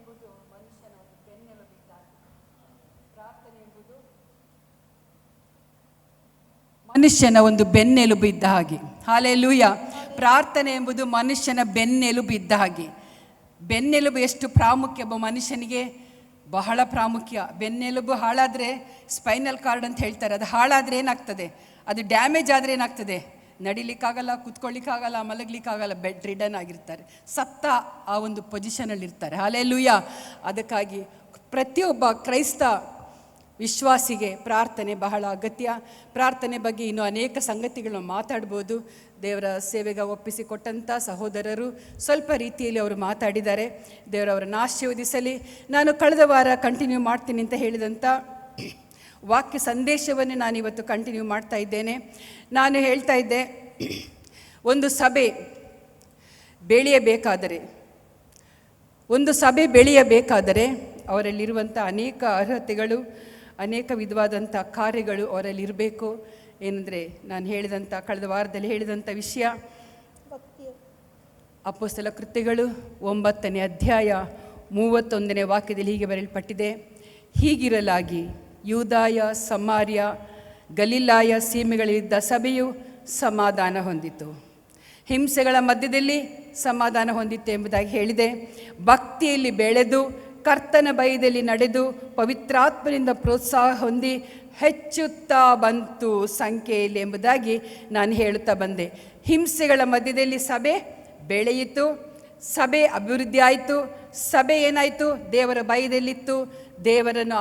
ಎಂಬುದು ಮನುಷ್ಯನ ಒಂದು ಬೆನ್ನೆಲುಬಿದ್ದಾಗಿ, ಪ್ರಾರ್ಥನೆ ಎಂಬುದು ಮನುಷ್ಯನ ಒಂದು ಬೆನ್ನೆಲುಬು ಇದ್ದ ಹಾಗೆ. ಹಲ್ಲೆಲೂಯ. ಪ್ರಾರ್ಥನೆ ಎಂಬುದು ಮನುಷ್ಯನ ಬೆನ್ನೆಲುಬು ಇದ್ದ ಹಾಗೆ. ಬೆನ್ನೆಲುಬು ಎಷ್ಟು ಪ್ರಾಮುಖ್ಯ ಒಬ್ಬ ಮನುಷ್ಯನಿಗೆ, ಬಹಳ ಪ್ರಾಮುಖ್ಯ. ಬೆನ್ನೆಲುಬು ಹಾಳಾದರೆ, ಸ್ಪೈನಲ್ ಕಾರ್ಡ್ ಅಂತ ಹೇಳ್ತಾರೆ, ಅದು ಹಾಳಾದರೆ ಏನಾಗ್ತದೆ, ಅದು ಡ್ಯಾಮೇಜ್ ಆದರೆ ಏನಾಗ್ತದೆ, ನಡಿಲಿಕ್ಕಾಗಲ್ಲ, ಕೂತ್ಕೊಳ್ಳಿಕ್ಕಾಗಲ್ಲ, ಮಲಗಲಿಕ್ಕಾಗಲ್ಲ, ಬೆಡ್ ರಿಡನ್ ಆಗಿರ್ತಾರೆ, ಸತ್ತ ಆ ಒಂದು ಪೊಸಿಷನಲ್ಲಿರ್ತಾರೆ. ಹಲ್ಲೆಲೂಯ. ಅದಕ್ಕಾಗಿ ಪ್ರತಿಯೊಬ್ಬ ಕ್ರೈಸ್ತ ವಿಶ್ವಾಸಿಗೆ ಪ್ರಾರ್ಥನೆ ಬಹಳ ಅಗತ್ಯ. ಪ್ರಾರ್ಥನೆ ಬಗ್ಗೆ ಇನ್ನೂ ಅನೇಕ ಸಂಗತಿಗಳನ್ನು ಮಾತಾಡ್ಬೋದು. ದೇವರ ಸೇವೆಗೆ ಒಪ್ಪಿಸಿಕೊಟ್ಟಂಥ ಸಹೋದರರು ಸ್ವಲ್ಪ ರೀತಿಯಲ್ಲಿ ಅವರು ಮಾತಾಡಿದ್ದಾರೆ. ದೇವರವರನ್ನು ಆಶೀರ್ವದಿಸಲಿ. ನಾನು ಕಳೆದ ವಾರ ಕಂಟಿನ್ಯೂ ಮಾಡ್ತೀನಿ ಅಂತ ಹೇಳಿದಂಥ ವಾಕ್ಯ ಸಂದೇಶವನ್ನು ನಾನಿವತ್ತು ಕಂಟಿನ್ಯೂ ಮಾಡ್ತಾ ಇದ್ದೇನೆ. ನಾನು ಹೇಳ್ತಾ ಇದ್ದೆ, ಒಂದು ಸಭೆ ಬೆಳೆಯಬೇಕಾದರೆ ಅವರಲ್ಲಿರುವಂಥ ಅನೇಕ ಅರ್ಹತೆಗಳು, ಅನೇಕ ವಿಧವಾದಂಥ ಕಾರ್ಯಗಳು ಅವರಲ್ಲಿರಬೇಕು. ಏನಂದರೆ, ನಾನು ಹೇಳಿದಂಥ ಕಳೆದ ವಾರದಲ್ಲಿ ಹೇಳಿದಂಥ ವಿಷಯ ಅಪೊಸ್ತಲ ಕೃತ್ಯಗಳು 9ನೇ ಅಧ್ಯಾಯ 31ನೇ ವಾಕ್ಯದಲ್ಲಿ ಹೀಗೆ ಬರೆಯಲ್ಪಟ್ಟಿದೆ: ಹೀಗಿರಲಾಗಿ ಯೂದಾಯ, ಸಮಾರ್ಯ, ಗಲಿಲಾಯ ಸೀಮೆಗಳಲ್ಲಿದ್ದ ಸಭೆಯು ಸಮಾಧಾನ ಹೊಂದಿತು. ಹಿಂಸೆಗಳ ಮಧ್ಯದಲ್ಲಿ ಸಮಾಧಾನ ಹೊಂದಿತ್ತು ಎಂಬುದಾಗಿ ಹೇಳಿದೆ. ಭಕ್ತಿಯಲ್ಲಿ ಬೆಳೆದು ಕರ್ತನ ಭಯದಲ್ಲಿ ನಡೆದು ಪವಿತ್ರಾತ್ಮನಿಂದ ಪ್ರೋತ್ಸಾಹ ಹೊಂದಿ ಹೆಚ್ಚುತ್ತಾ ಬಂತು ಸಂಖ್ಯೆಯಲ್ಲಿ ಎಂಬುದಾಗಿ ನಾನು ಹೇಳುತ್ತಾ ಬಂದೆ. ಹಿಂಸೆಗಳ ಮಧ್ಯದಲ್ಲಿ ಸಭೆ ಬೆಳೆಯಿತು, ಸಭೆ ಅಭಿವೃದ್ಧಿ ಆಯಿತು, ಸಭೆ ಏನಾಯಿತು, ದೇವರ ಭಯದಲ್ಲಿತ್ತು, ದೇವರನ್ನು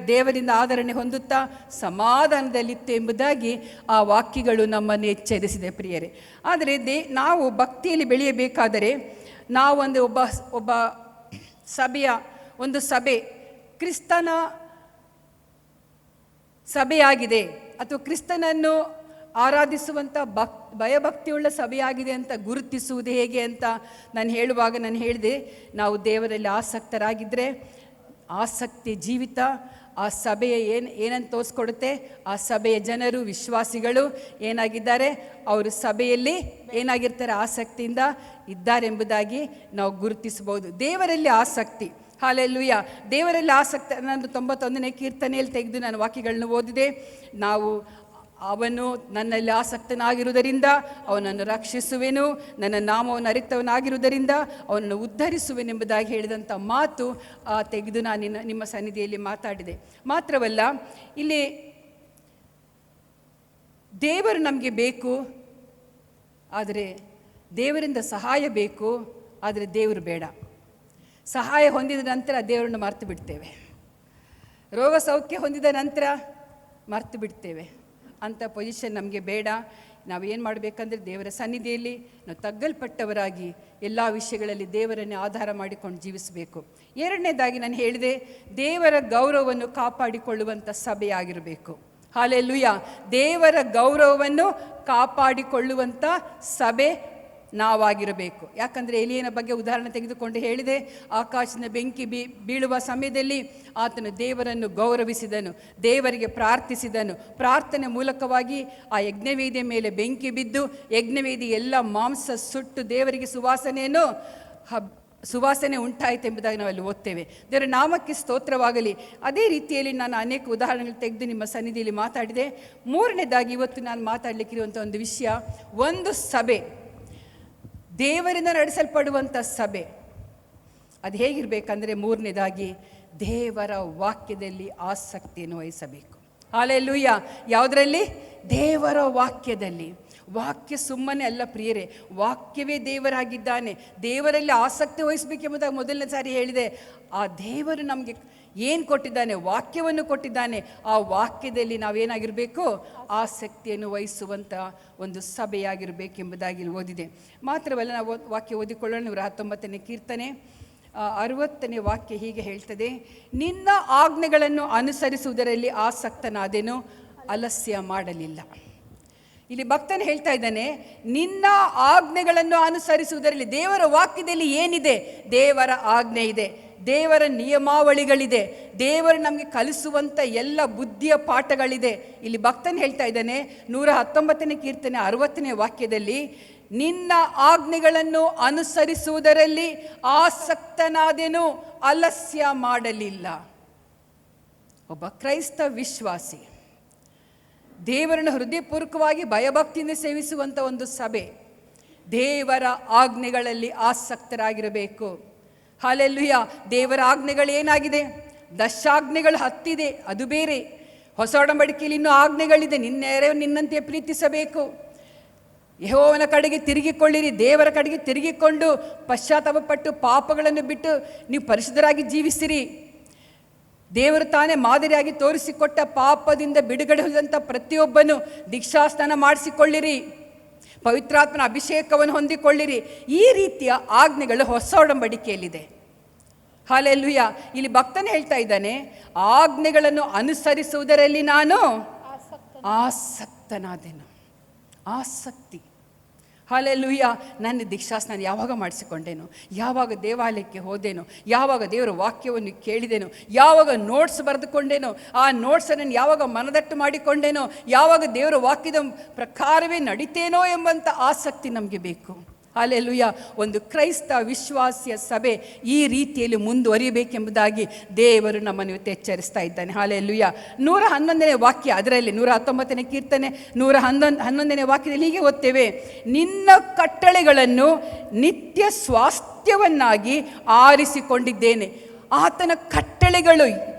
ದೇವರಿಂದ ಆದರಣೆ ಹೊಂದುತ್ತಾ ಸಮಾಧಾನದಲ್ಲಿತ್ತು ಎಂಬುದಾಗಿ ಆ ವಾಕ್ಯಗಳು ನಮ್ಮನ್ನು ಎಚ್ಚರಿಸಿದೆ ಪ್ರಿಯರೇ. ಆದರೆ ನಾವು ಭಕ್ತಿಯಲ್ಲಿ ಬೆಳೆಯಬೇಕಾದರೆ ನಾವು ಒಬ್ಬ ಒಂದು ಸಭೆ ಕ್ರಿಸ್ತನ ಸಭೆಯಾಗಿದೆ ಅಥವಾ ಕ್ರಿಸ್ತನನ್ನು ಆರಾಧಿಸುವಂಥ ಭಯಭಕ್ತಿಯುಳ್ಳ ಸಭೆಯಾಗಿದೆ ಅಂತ ಗುರುತಿಸುವುದು ಹೇಗೆ ಅಂತ ನಾನು ಹೇಳುವಾಗ ನಾನು ಹೇಳಿದೆ, ನಾವು ದೇವರಲ್ಲಿ ಆಸಕ್ತರಾಗಿದ್ದರೆ ಆಸಕ್ತಿ ಜೀವಿತ ಆ ಸಭೆಯ ಏನಂತ ತೋರಿಸ್ಕೊಡುತ್ತೆ. ಆ ಸಭೆಯ ಜನರು, ವಿಶ್ವಾಸಿಗಳು ಏನಾಗಿದ್ದಾರೆ, ಅವರು ಸಭೆಯಲ್ಲಿ ಏನಾಗಿರ್ತಾರೆ, ಆಸಕ್ತಿಯಿಂದ ಇದ್ದಾರೆಂಬುದಾಗಿ ನಾವು ಗುರುತಿಸಬಹುದು. ದೇವರಲ್ಲಿ ಆಸಕ್ತಿ. ಹಲ್ಲೆಲೂಯ. ದೇವರಲ್ಲಿ ಆಸಕ್ತಿ. ನಾನು 91ನೇ ಕೀರ್ತನೆಯಲ್ಲಿ ತೆಗೆದು ನಾನು ವಾಕ್ಯಗಳನ್ನು ಓದಿದೆ. ಅವನು ನನ್ನಲ್ಲಿ ಆಸಕ್ತನಾಗಿರುವುದರಿಂದ ಅವನನ್ನು ರಕ್ಷಿಸುವೆನು, ನನ್ನ ನಾಮವನ್ನು ಅರಿತವನಾಗಿರುವುದರಿಂದ ಅವನನ್ನು ಉದ್ಧರಿಸುವೆನೆಂಬುದಾಗಿ ಹೇಳಿದಂಥ ಮಾತು ತೆಗೆದು ನಾನು ನಿಮ್ಮ ಸನ್ನಿಧಿಯಲ್ಲಿ ಮಾತಾಡಿದೆ. ಮಾತ್ರವಲ್ಲ, ಇಲ್ಲಿ ದೇವರು ನಮಗೆ ಬೇಕು, ಆದರೆ ದೇವರಿಂದ ಸಹಾಯ ಬೇಕು, ಆದರೆ ದೇವರು ಬೇಡ. ಸಹಾಯ ಹೊಂದಿದ ನಂತರ ದೇವರನ್ನು ಮರೆತು ಬಿಡ್ತೇವೆ. ರೋಗ ಸೌಖ್ಯ ಹೊಂದಿದ ನಂತರ ಮರೆತು ಬಿಡ್ತೇವೆ. ಅಂಥ ಪೊಸಿಷನ್ ನಮಗೆ ಬೇಡ. ನಾವೇನು ಮಾಡಬೇಕಂದ್ರೆ ದೇವರ ಸನ್ನಿಧಿಯಲ್ಲಿ ನಾವು ತಗ್ಗಲ್ಪಟ್ಟವರಾಗಿ ಎಲ್ಲ ವಿಷಯಗಳಲ್ಲಿ ದೇವರನ್ನೇ ಆಧಾರ ಮಾಡಿಕೊಂಡು ಜೀವಿಸಬೇಕು. ಎರಡನೇದಾಗಿ ನಾನು ಹೇಳಿದೆ, ದೇವರ ಗೌರವವನ್ನು ಕಾಪಾಡಿಕೊಳ್ಳುವಂಥ ಸಭೆಯಾಗಿರಬೇಕು. ಹಲ್ಲೆಲೂಯ. ದೇವರ ಗೌರವವನ್ನು ಕಾಪಾಡಿಕೊಳ್ಳುವಂಥ ಸಭೆ ನಾವಾಗಿರಬೇಕು. ಯಾಕಂದರೆ ಎಲಿಯನ ಬಗ್ಗೆ ಉದಾಹರಣೆ ತೆಗೆದುಕೊಂಡು ಹೇಳಿದೆ, ಆಕಾಶದ ಬೆಂಕಿ ಬೀಳುವ ಸಮಯದಲ್ಲಿ ಆತನು ದೇವರನ್ನು ಗೌರವಿಸಿದನು, ದೇವರಿಗೆ ಪ್ರಾರ್ಥಿಸಿದನು. ಪ್ರಾರ್ಥನೆ ಮೂಲಕವಾಗಿ ಆ ಯಜ್ಞವೇದಿಯ ಮೇಲೆ ಬೆಂಕಿ ಬಿದ್ದು ಯಜ್ಞವೇದಿ ಎಲ್ಲ ಮಾಂಸ ಸುಟ್ಟು ದೇವರಿಗೆ ಸುವಾಸನೆ ಉಂಟಾಯಿತು ಎಂಬುದಾಗಿ ನಾವಲ್ಲಿ ಓದ್ತೇವೆ. ದೇವರ ನಾಮಕ್ಕೆ ಸ್ತೋತ್ರವಾಗಲಿ. ಅದೇ ರೀತಿಯಲ್ಲಿ ನಾನು ಅನೇಕ ಉದಾಹರಣೆಗಳು ತೆಗೆದು ನಿಮ್ಮ ಸನ್ನಿಧಿಯಲ್ಲಿ ಮಾತಾಡಿದೆ. ಮೂರನೇದಾಗಿ ಇವತ್ತು ನಾನು ಮಾತಾಡಲಿಕ್ಕಿರುವಂಥ ಒಂದು ವಿಷಯ, ಒಂದು ಸಭೆ, ದೇವರಿಂದ ನಡೆಸಲ್ಪಡುವಂಥ ಸಭೆ ಅದು ಹೇಗಿರಬೇಕಂದ್ರೆ, ಮೂರನೇದಾಗಿ ದೇವರ ವಾಕ್ಯದಲ್ಲಿ ಆಸಕ್ತಿಯನ್ನು ವಹಿಸಬೇಕು. ಹಲ್ಲೆಲೂಯ. ಯಾವುದರಲ್ಲಿ? ದೇವರ ವಾಕ್ಯದಲ್ಲಿ. ವಾಕ್ಯ ಸುಮ್ಮನೆ ಅಲ್ಲ ಪ್ರಿಯರೇ, ವಾಕ್ಯವೇ ದೇವರಾಗಿದ್ದಾನೆ. ದೇವರಲ್ಲಿ ಆಸಕ್ತಿ ವಹಿಸಬೇಕೆಂಬುದಾಗಿ ಮೊದಲನೇ ಸಾರಿ ಹೇಳಿದೆ. ಆ ದೇವರು ನಮಗೆ ಏನು ಕೊಟ್ಟಿದ್ದಾನೆ? ವಾಕ್ಯವನ್ನು ಕೊಟ್ಟಿದ್ದಾನೆ. ಆ ವಾಕ್ಯದಲ್ಲಿ ನಾವೇನಾಗಿರಬೇಕು? ಆಸಕ್ತಿಯನ್ನು ವಹಿಸುವಂಥ ಒಂದು ಸಭೆಯಾಗಿರಬೇಕೆಂಬುದಾಗಿ ಓದಿದೆ. ಮಾತ್ರವಲ್ಲ, ನಾವು ವಾಕ್ಯ ಓದಿಕೊಳ್ಳೋಣ. 119ನೇ ಕೀರ್ತನೆ 60ನೇ ವಾಕ್ಯ ಹೀಗೆ ಹೇಳ್ತದೆ: ನಿನ್ನ ಆಜ್ಞೆಗಳನ್ನು ಅನುಸರಿಸುವುದರಲ್ಲಿ ಆಸಕ್ತನಾದೆನು, ಆಲಸ್ಯ ಮಾಡಲಿಲ್ಲ. ಇಲ್ಲಿ ಭಕ್ತನು ಹೇಳ್ತಾ ಇದ್ದಾನೆ, ನಿನ್ನ ಆಜ್ಞೆಗಳನ್ನು ಅನುಸರಿಸುವುದರಲ್ಲಿ. ದೇವರ ವಾಕ್ಯದಲ್ಲಿ ಏನಿದೆ? ದೇವರ ಆಜ್ಞೆ ಇದೆ, ದೇವರ ನಿಯಮಾವಳಿಗಳಿದೆ, ದೇವರು ನಮಗೆ ಕಲಿಸುವಂಥ ಎಲ್ಲ ಬುದ್ಧಿಯ ಪಾಠಗಳಿದೆ. ಇಲ್ಲಿ ಭಕ್ತನು ಹೇಳ್ತಾ ಇದ್ದಾನೆ 119ನೇ ಕೀರ್ತನೆ 60ನೇ ವಾಕ್ಯದಲ್ಲಿ, ನಿನ್ನ ಆಜ್ಞೆಗಳನ್ನು ಅನುಸರಿಸುವುದರಲ್ಲಿ ಆಸಕ್ತನಾದೆನು, ಆಲಸ್ಯ ಮಾಡಲಿಲ್ಲ. ಒಬ್ಬ ಕ್ರೈಸ್ತ ವಿಶ್ವಾಸಿ ದೇವರನ್ನು ಹೃದಯಪೂರ್ವಕವಾಗಿ ಭಯಭಕ್ತಿಯಿಂದ ಸೇವಿಸುವಂಥ ಒಂದು ಸಭೆ ದೇವರ ಆಜ್ಞೆಗಳಲ್ಲಿ ಆಸಕ್ತರಾಗಿರಬೇಕು. ಹಲ್ಲೆಲೂಯ. ದೇವರ ಆಜ್ಞೆಗಳು ಏನಾಗಿದೆ? ದಶಾಜ್ಞೆಗಳು 10 ಇದೆ, ಅದು ಬೇರೆ. ಹೊಸ ಒಡಂಬಡಿಕೆಯಲ್ಲಿ ಇನ್ನೂ ಆಜ್ಞೆಗಳಿದೆ. ನಿನ್ನಂತೆ ಪ್ರೀತಿಸಬೇಕು, ಯೆಹೋವನ ಕಡೆಗೆ ತಿರುಗಿಕೊಳ್ಳಿರಿ, ದೇವರ ಕಡೆಗೆ ತಿರುಗಿಕೊಂಡು ಪಶ್ಚಾತ್ತಾಪಪಟ್ಟು ಪಾಪಗಳನ್ನು ಬಿಟ್ಟು ನೀವು ಪರಿಶುದ್ಧರಾಗಿ ಜೀವಿಸಿರಿ. ದೇವರು ತಾನೇ ಮಾದರಿಯಾಗಿ ತೋರಿಸಿಕೊಟ್ಟ ಪಾಪದಿಂದ ಬಿಡುಗಡೆ ಹೊಂದಂಥ ಪ್ರತಿಯೊಬ್ಬನು ದೀಕ್ಷಾಸ್ನಾನ ಮಾಡಿಸಿಕೊಳ್ಳಿರಿ, ಪವಿತ್ರಾತ್ಮನ ಅಭಿಷೇಕವನ್ನು ಹೊಂದಿಕೊಳ್ಳಿರಿ. ಈ ರೀತಿಯ ಆಜ್ಞೆಗಳು ಹೊಸ ಒಡಂಬಡಿಕೆಯಲ್ಲಿದೆ. ಹಲ್ಲೆಲೂಯಾ. ಇಲ್ಲಿ ಭಕ್ತನೇ ಹೇಳ್ತಾ ಇದ್ದಾನೆ, ಆಜ್ಞೆಗಳನ್ನು ಅನುಸರಿಸುವುದರಲ್ಲಿ ನಾನು ಆಸಕ್ತನಾದೆನು. ಆಸಕ್ತಿ. ಹಲ್ಲೆಲೂಯಾ. ನನ್ನ ದೀಕ್ಷಾಸ್ನಾನ ಯಾವಾಗ ಮಾಡಿಸಿಕೊಂಡೇನು, ಯಾವಾಗ ದೇವಾಲಯಕ್ಕೆ ಹೋದೇನು, ಯಾವಾಗ ದೇವರ ವಾಕ್ಯವನ್ನು ಕೇಳಿದೆನು, ಯಾವಾಗ ನೋಟ್ಸ್ ಬರೆದುಕೊಂಡೇನೋ, ಆ ನೋಟ್ಸನ್ನು ಯಾವಾಗ ಮನದಟ್ಟು ಮಾಡಿಕೊಂಡೇನೋ, ಯಾವಾಗ ದೇವರ ವಾಕ್ಯದ ಪ್ರಕಾರವೇ ನಡಿತೇನೋ ಎಂಬಂಥ ಆಸಕ್ತಿ ನಮಗೆ ಬೇಕು. ಹಲ್ಲೆಲೂಯಾ. ಒಂದು ಕ್ರೈಸ್ತ ವಿಶ್ವಾಸಿಯ ಸಭೆ ಈ ರೀತಿಯಲ್ಲಿ ಮುಂದುವರಿಯಬೇಕೆಂಬುದಾಗಿ ದೇವರು ನಮ್ಮನ್ನು ಇವತ್ತು ಎಚ್ಚರಿಸ್ತಾ ಇದ್ದಾನೆ. ಹಲ್ಲೆಲೂಯಾ. 111ನೇ ವಾಕ್ಯ, ಅದರಲ್ಲಿ 119ನೇ ಕೀರ್ತನೆ 111ನೇ ವಾಕ್ಯದಲ್ಲಿ ಹೀಗೆ ಓದ್ತೇವೆ, ನಿನ್ನ ಕಟ್ಟಳೆಗಳನ್ನು ನಿತ್ಯ ಸ್ವಾಸ್ಥ್ಯವನ್ನಾಗಿ ಆರಿಸಿಕೊಂಡಿದ್ದೇನೆ. ಆತನ ಕಟ್ಟಳೆಗಳು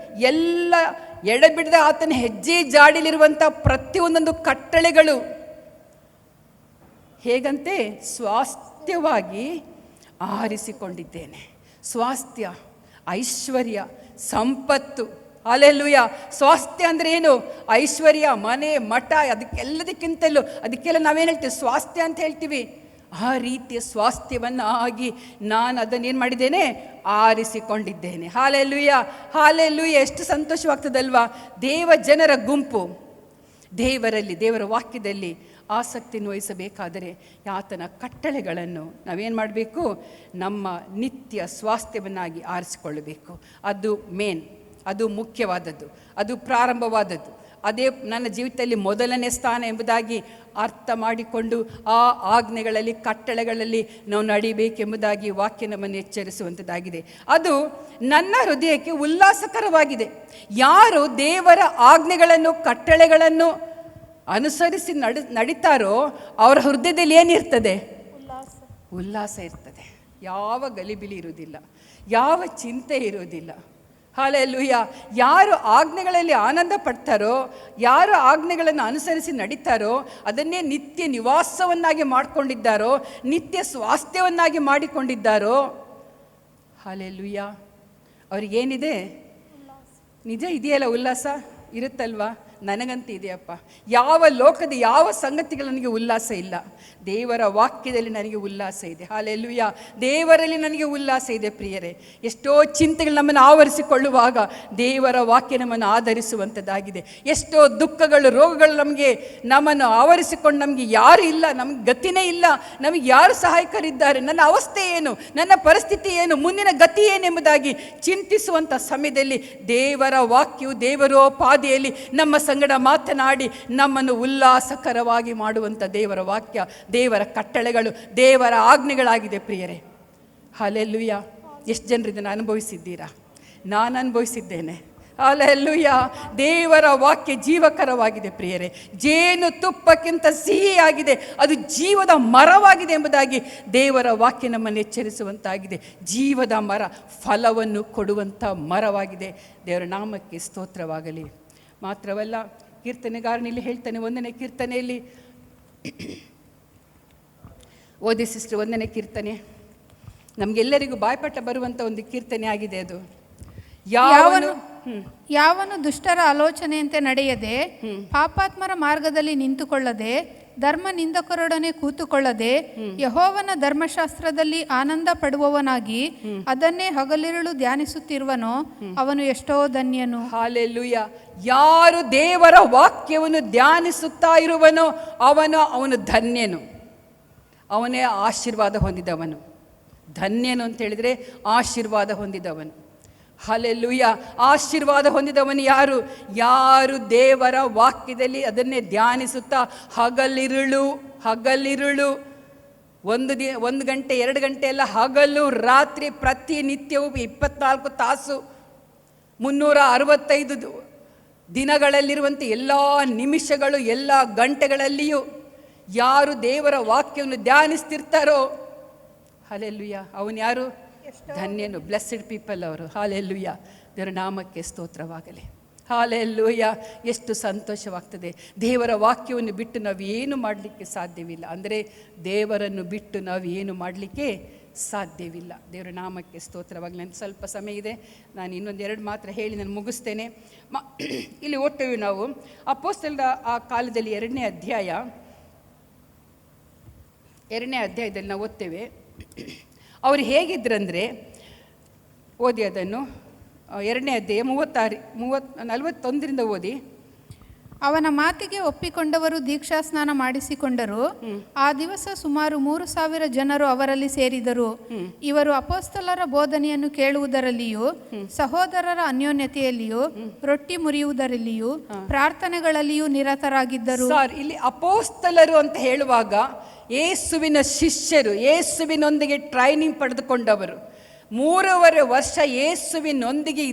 ಎಲ್ಲ ಎಡೆಬಿಡದ ಆತನ ಹೆಜ್ಜೆ ಜಾಡಿಲಿರುವಂಥ ಪ್ರತಿಯೊಂದೊಂದು ಕಟ್ಟಳೆಗಳು ಹೇಗಂತೆ? ಸ್ವಾಸ್ಥ್ಯವಾಗಿ ಆರಿಸಿಕೊಂಡಿದ್ದೇನೆ. ಸ್ವಾಸ್ಥ್ಯ, ಐಶ್ವರ್ಯ, ಸಂಪತ್ತು. ಹಲ್ಲೆಲೂಯಾ. ಸ್ವಾಸ್ಥ್ಯ ಅಂದರೆ ಏನು? ಐಶ್ವರ್ಯ, ಮನೆ, ಮಠ, ಅದಕ್ಕೆಲ್ಲ ನಾವೇನು ಹೇಳ್ತೀವಿ? ಸ್ವಾಸ್ಥ್ಯ ಅಂತ ಹೇಳ್ತೀವಿ. ಆ ರೀತಿಯ ಸ್ವಾಸ್ಥ್ಯವನ್ನು ಆಗಿ ನಾನು ಅದನ್ನೇನು ಮಾಡಿದ್ದೇನೆ? ಆರಿಸಿಕೊಂಡಿದ್ದೇನೆ. ಹಲ್ಲೆಲೂಯಾ. ಹಲ್ಲೆಲೂಯಾ. ಎಷ್ಟು ಸಂತೋಷವಾಗ್ತದಲ್ವಾ? ದೇವ ಜನರ ಗುಂಪು ದೇವರಲ್ಲಿ, ದೇವರ ವಾಕ್ಯದಲ್ಲಿ ಆಸಕ್ತಿಯನ್ನು ವಹಿಸಬೇಕಾದರೆ ಆತನ ಕಟ್ಟಳೆಗಳನ್ನು ನಾವೇನು ಮಾಡಬೇಕು? ನಮ್ಮ ನಿತ್ಯ ಸ್ವಾಸ್ಥ್ಯವನ್ನಾಗಿ ಆರಿಸಿಕೊಳ್ಳಬೇಕು. ಅದು ಮೇನ್, ಅದು ಮುಖ್ಯವಾದದ್ದು, ಅದು ಪ್ರಾರಂಭವಾದದ್ದು, ಅದೇ ನನ್ನ ಜೀವಿತದಲ್ಲಿ ಮೊದಲನೇ ಸ್ಥಾನ ಎಂಬುದಾಗಿ ಅರ್ಥ ಮಾಡಿಕೊಂಡು ಆ ಆಜ್ಞೆಗಳಲ್ಲಿ, ಕಟ್ಟಳೆಗಳಲ್ಲಿ ನಾವು ನಡಿಬೇಕೆಂಬುದಾಗಿ ವಾಕ್ಯ ನಮ್ಮನ್ನು ಎಚ್ಚರಿಸುವಂಥದ್ದಾಗಿದೆ. ಅದು ನನ್ನ ಹೃದಯಕ್ಕೆ ಉಲ್ಲಾಸಕರವಾಗಿದೆ. ಯಾರು ದೇವರ ಆಜ್ಞೆಗಳನ್ನು, ಕಟ್ಟಳೆಗಳನ್ನು ಅನುಸರಿಸಿ ನಡೀತಾರೋ ಅವರ ಹೃದಯದಲ್ಲಿ ಏನಿರ್ತದೆ? ಉಲ್ಲಾಸ ಇರ್ತದೆ. ಯಾವ ಗಲಿಬಿಲಿ ಇರುವುದಿಲ್ಲ, ಯಾವ ಚಿಂತೆ ಇರುವುದಿಲ್ಲ. ಹಲ್ಲೆಲೂಯಾ. ಯಾರು ಆಜ್ಞೆಗಳಲ್ಲಿ ಆನಂದ ಪಡ್ತಾರೋ, ಯಾರು ಆಜ್ಞೆಗಳನ್ನು ಅನುಸರಿಸಿ ನಡೀತಾರೋ, ಅದನ್ನೇ ನಿತ್ಯ ನಿವಾಸವನ್ನಾಗಿ ಮಾಡಿಕೊಂಡಿದ್ದಾರೋ, ನಿತ್ಯ ಸ್ವಾಸ್ಥ್ಯವನ್ನಾಗಿ ಮಾಡಿಕೊಂಡಿದ್ದಾರೋ, ಹಲ್ಲೆಲೂಯಾ, ಅವ್ರಿಗೇನಿದೆ? ನಿಜ ಇದೆಯಲ್ಲ, ಉಲ್ಲಾಸ ಇರುತ್ತಲ್ವಾ? ನನಗಂತೂ ಇದೆಯಪ್ಪ. ಯಾವ ಲೋಕದ ಯಾವ ಸಂಗತಿಗಳು ನನಗೆ ಉಲ್ಲಾಸ ಇಲ್ಲ, ದೇವರ ವಾಕ್ಯದಲ್ಲಿ ನನಗೆ ಉಲ್ಲಾಸ ಇದೆ. ಹಲ್ಲೆಲೂಯಾ. ದೇವರಲ್ಲಿ ನನಗೆ ಉಲ್ಲಾಸ ಇದೆ ಪ್ರಿಯರೇ. ಎಷ್ಟೋ ಚಿಂತೆಗಳು ನಮ್ಮನ್ನು ಆವರಿಸಿಕೊಳ್ಳುವಾಗ ದೇವರ ವಾಕ್ಯ ನಮ್ಮನ್ನು ಆಧರಿಸುವಂಥದ್ದಾಗಿದೆ. ಎಷ್ಟೋ ದುಃಖಗಳು, ರೋಗಗಳು ನಮ್ಮನ್ನು ಆವರಿಸಿಕೊಂಡು ನಮಗೆ ಯಾರು ಇಲ್ಲ, ನಮಗೆ ಗತಿನೇ ಇಲ್ಲ, ನಮಗೆ ಯಾರು ಸಹಾಯಕರಿದ್ದಾರೆ, ನನ್ನ ಅವಸ್ಥೆ ಏನು, ನನ್ನ ಪರಿಸ್ಥಿತಿ ಏನು, ಮುಂದಿನ ಗತಿ ಏನೆಂಬುದಾಗಿ ಚಿಂತಿಸುವಂಥ ಸಮಯದಲ್ಲಿ ದೇವರ ವಾಕ್ಯವು ದೇವರೋಪಾದಿಯಲ್ಲಿ ನಮ್ಮ ಸಂಗಡ ಮಾತನಾಡಿ ನಮ್ಮನ್ನು ಉಲ್ಲಾಸಕರವಾಗಿ ಮಾಡುವಂಥ ದೇವರ ವಾಕ್ಯ, ದೇವರ ಕಟ್ಟಳೆಗಳು, ದೇವರ ಆಜ್ಞೆಗಳಾಗಿದೆ ಪ್ರಿಯರೇ. ಹಲ್ಲೆಲೂಯಾ. ಎಷ್ಟು ಜನರು ಇದನ್ನು ಅನುಭವಿಸಿದ್ದೀರಾ? ನಾನು ಅನುಭವಿಸಿದ್ದೇನೆ. ಹಲ್ಲೆಲೂಯಾ. ದೇವರ ವಾಕ್ಯ ಜೀವಕರವಾಗಿದೆ ಪ್ರಿಯರೇ. ಜೇನು ತುಪ್ಪಕ್ಕಿಂತ ಸಿಹಿಯಾಗಿದೆ, ಅದು ಜೀವದ ಮರವಾಗಿದೆ ಎಂಬುದಾಗಿ ದೇವರ ವಾಕ್ಯ ನಮ್ಮನ್ನು ಎಚ್ಚರಿಸುವಂತಾಗಿದೆ. ಜೀವದ ಮರ, ಫಲವನ್ನು ಕೊಡುವಂಥ ಮರವಾಗಿದೆ. ದೇವರ ನಾಮಕ್ಕೆ ಸ್ತೋತ್ರವಾಗಲಿ. ಮಾತ್ರವಲ್ಲ, ಕೀರ್ತನೆಗಾರನಲ್ಲಿ ಹೇಳ್ತಾನೆ, 1ನೇ ಕೀರ್ತನೆಯಲ್ಲಿ ಓದಿ ಸಿಸ್ಟರ್. 1ನೇ ಕೀರ್ತನೆ ನಮಗೆಲ್ಲರಿಗೂ ಬಾಯ್ಪಟ್ಟ ಬರುವಂಥ ಒಂದು ಕೀರ್ತನೆ ಆಗಿದೆ. ಅದು ಯಾವನು ದುಷ್ಟರ ಆಲೋಚನೆಯಂತೆ ನಡೆಯದೆ, ಪಾಪಾತ್ಮರ ಮಾರ್ಗದಲ್ಲಿ ನಿಂತುಕೊಳ್ಳದೆ, ಧರ್ಮ ನಿಂದಕರೊಡನೆ ಕೂತುಕೊಳ್ಳದೆ, ಯೆಹೋವನ ಧರ್ಮಶಾಸ್ತ್ರದಲ್ಲಿ ಆನಂದ ಪಡುವವನಾಗಿ ಅದನ್ನೇ ಹಗಲಿರುಳು ಧ್ಯಾನಿಸುತ್ತಿರುವನೋ ಅವನು ಎಷ್ಟೋ ಧನ್ಯನು. ಹಲ್ಲೆಲೂಯಾ. ಯಾರು ದೇವರ ವಾಕ್ಯವನ್ನು ಧ್ಯಾನಿಸುತ್ತಾ ಇರುವನೋ ಅವನು ಧನ್ಯನು, ಅವನೇ ಆಶೀರ್ವಾದ ಹೊಂದಿದವನು. ಧನ್ಯನು ಅಂತ ಹೇಳಿದರೆ ಆಶೀರ್ವಾದ ಹೊಂದಿದವನು. ಹಲ್ಲೆಲೂಯಾ. ಆಶೀರ್ವಾದ ಹೊಂದಿದವನು ಯಾರು? ಯಾರು ದೇವರ ವಾಕ್ಯದಲ್ಲಿ ಅದನ್ನೇ ಧ್ಯಾನಿಸುತ್ತಾ ಹಗಲಿರುಳು ಒಂದು ಗಂಟೆ 2 ಗಂಟೆ ಎಲ್ಲ ಹಗಲು ರಾತ್ರಿ ಪ್ರತಿನಿತ್ಯವೂ 24 ತಾಸು 365 ದಿನಗಳಲ್ಲಿರುವಂಥ ಎಲ್ಲ ನಿಮಿಷಗಳು ಎಲ್ಲ ಗಂಟೆಗಳಲ್ಲಿಯೂ ಯಾರು ದೇವರ ವಾಕ್ಯವನ್ನು ಧ್ಯಾನಿಸ್ತಿರ್ತಾರೋ, ಹಲ್ಲೆಲೂಯ, ಅವನು ಯಾರು? ಧನ್ಯನು, ಬ್ಲೆಸ್ಸೆಡ್ ಪೀಪಲ್ ಅವರು. ಹಲ್ಲೆಲೂಯ, ದೇವರ ನಾಮಕ್ಕೆ ಸ್ತೋತ್ರವಾಗಲಿ. ಹಲ್ಲೆಲೂಯ, ಎಷ್ಟು ಸಂತೋಷವಾಗ್ತದೆ. ದೇವರ ವಾಕ್ಯವನ್ನು ಬಿಟ್ಟು ನಾವು ಏನು ಮಾಡಲಿಕ್ಕೆ ಸಾಧ್ಯವಿಲ್ಲ. ಅಂದರೆ ದೇವರನ್ನು ಬಿಟ್ಟು ನಾವು ಏನು ಮಾಡಲಿಕ್ಕೆ ಸಾಧ್ಯವಿಲ್ಲ. ದೇವರ ನಾಮಕ್ಕೆ ಸ್ತೋತ್ರವಾಗಲಿ. ನನಗೆ ಸ್ವಲ್ಪ ಸಮಯ ಇದೆ, ನಾನು ಇನ್ನೊಂದು 2 ಮಾತ್ರ ಹೇಳಿ ನಾನು ಮುಗಿಸ್ತೇನೆ. ಇಲ್ಲಿ ಓದ್ತೇವೆ ನಾವು ಅಪೊಸ್ತಲರ ಆ ಕಾಲದಲ್ಲಿ 2ನೇ ಅಧ್ಯಾಯದಲ್ಲಿ ನಾವು ಓದ್ತೇವೆ. ಅವರು ಹೇಗಿದ್ರಂದರೆ, ಓದಿ ಅದನ್ನು, 2ನೇ ಅಧ್ಯಾಯ 41 ಓದಿ. ಅವನ ಮಾತಿಗೆ ಒಪ್ಪಿಕೊಂಡವರು ದೀಕ್ಷಾಸ್ನಾನ ಮಾಡಿಸಿಕೊಂಡರು. ಆ ದಿವಸ ಸುಮಾರು 3,000 ಜನರು ಅವರಲ್ಲಿ ಸೇರಿದರು. ಇವರು ಅಪೊಸ್ತಲರ ಬೋಧನೆಯನ್ನು ಕೇಳುವುದರಲ್ಲಿಯೂ ಸಹೋದರರ ಅನ್ಯೋನ್ಯತೆಯಲ್ಲಿಯೂ ರೊಟ್ಟಿ ಮುರಿಯುವುದರಲ್ಲಿಯೂ ಪ್ರಾರ್ಥನೆಗಳಲ್ಲಿಯೂ ನಿರತರಾಗಿದ್ದರು. ಇಲ್ಲಿ ಅಪೊಸ್ತಲರು ಅಂತ ಹೇಳುವಾಗ ಯೇಸುವಿನ ಶಿಷ್ಯರು, ಯೇಸುವಿನೊಂದಿಗೆ ಟ್ರೈನಿಂಗ್ ಪಡೆದುಕೊಂಡವರು, 3.5 ವರ್ಷ ಯೇಸುವಿನೊಂದಿಗೆ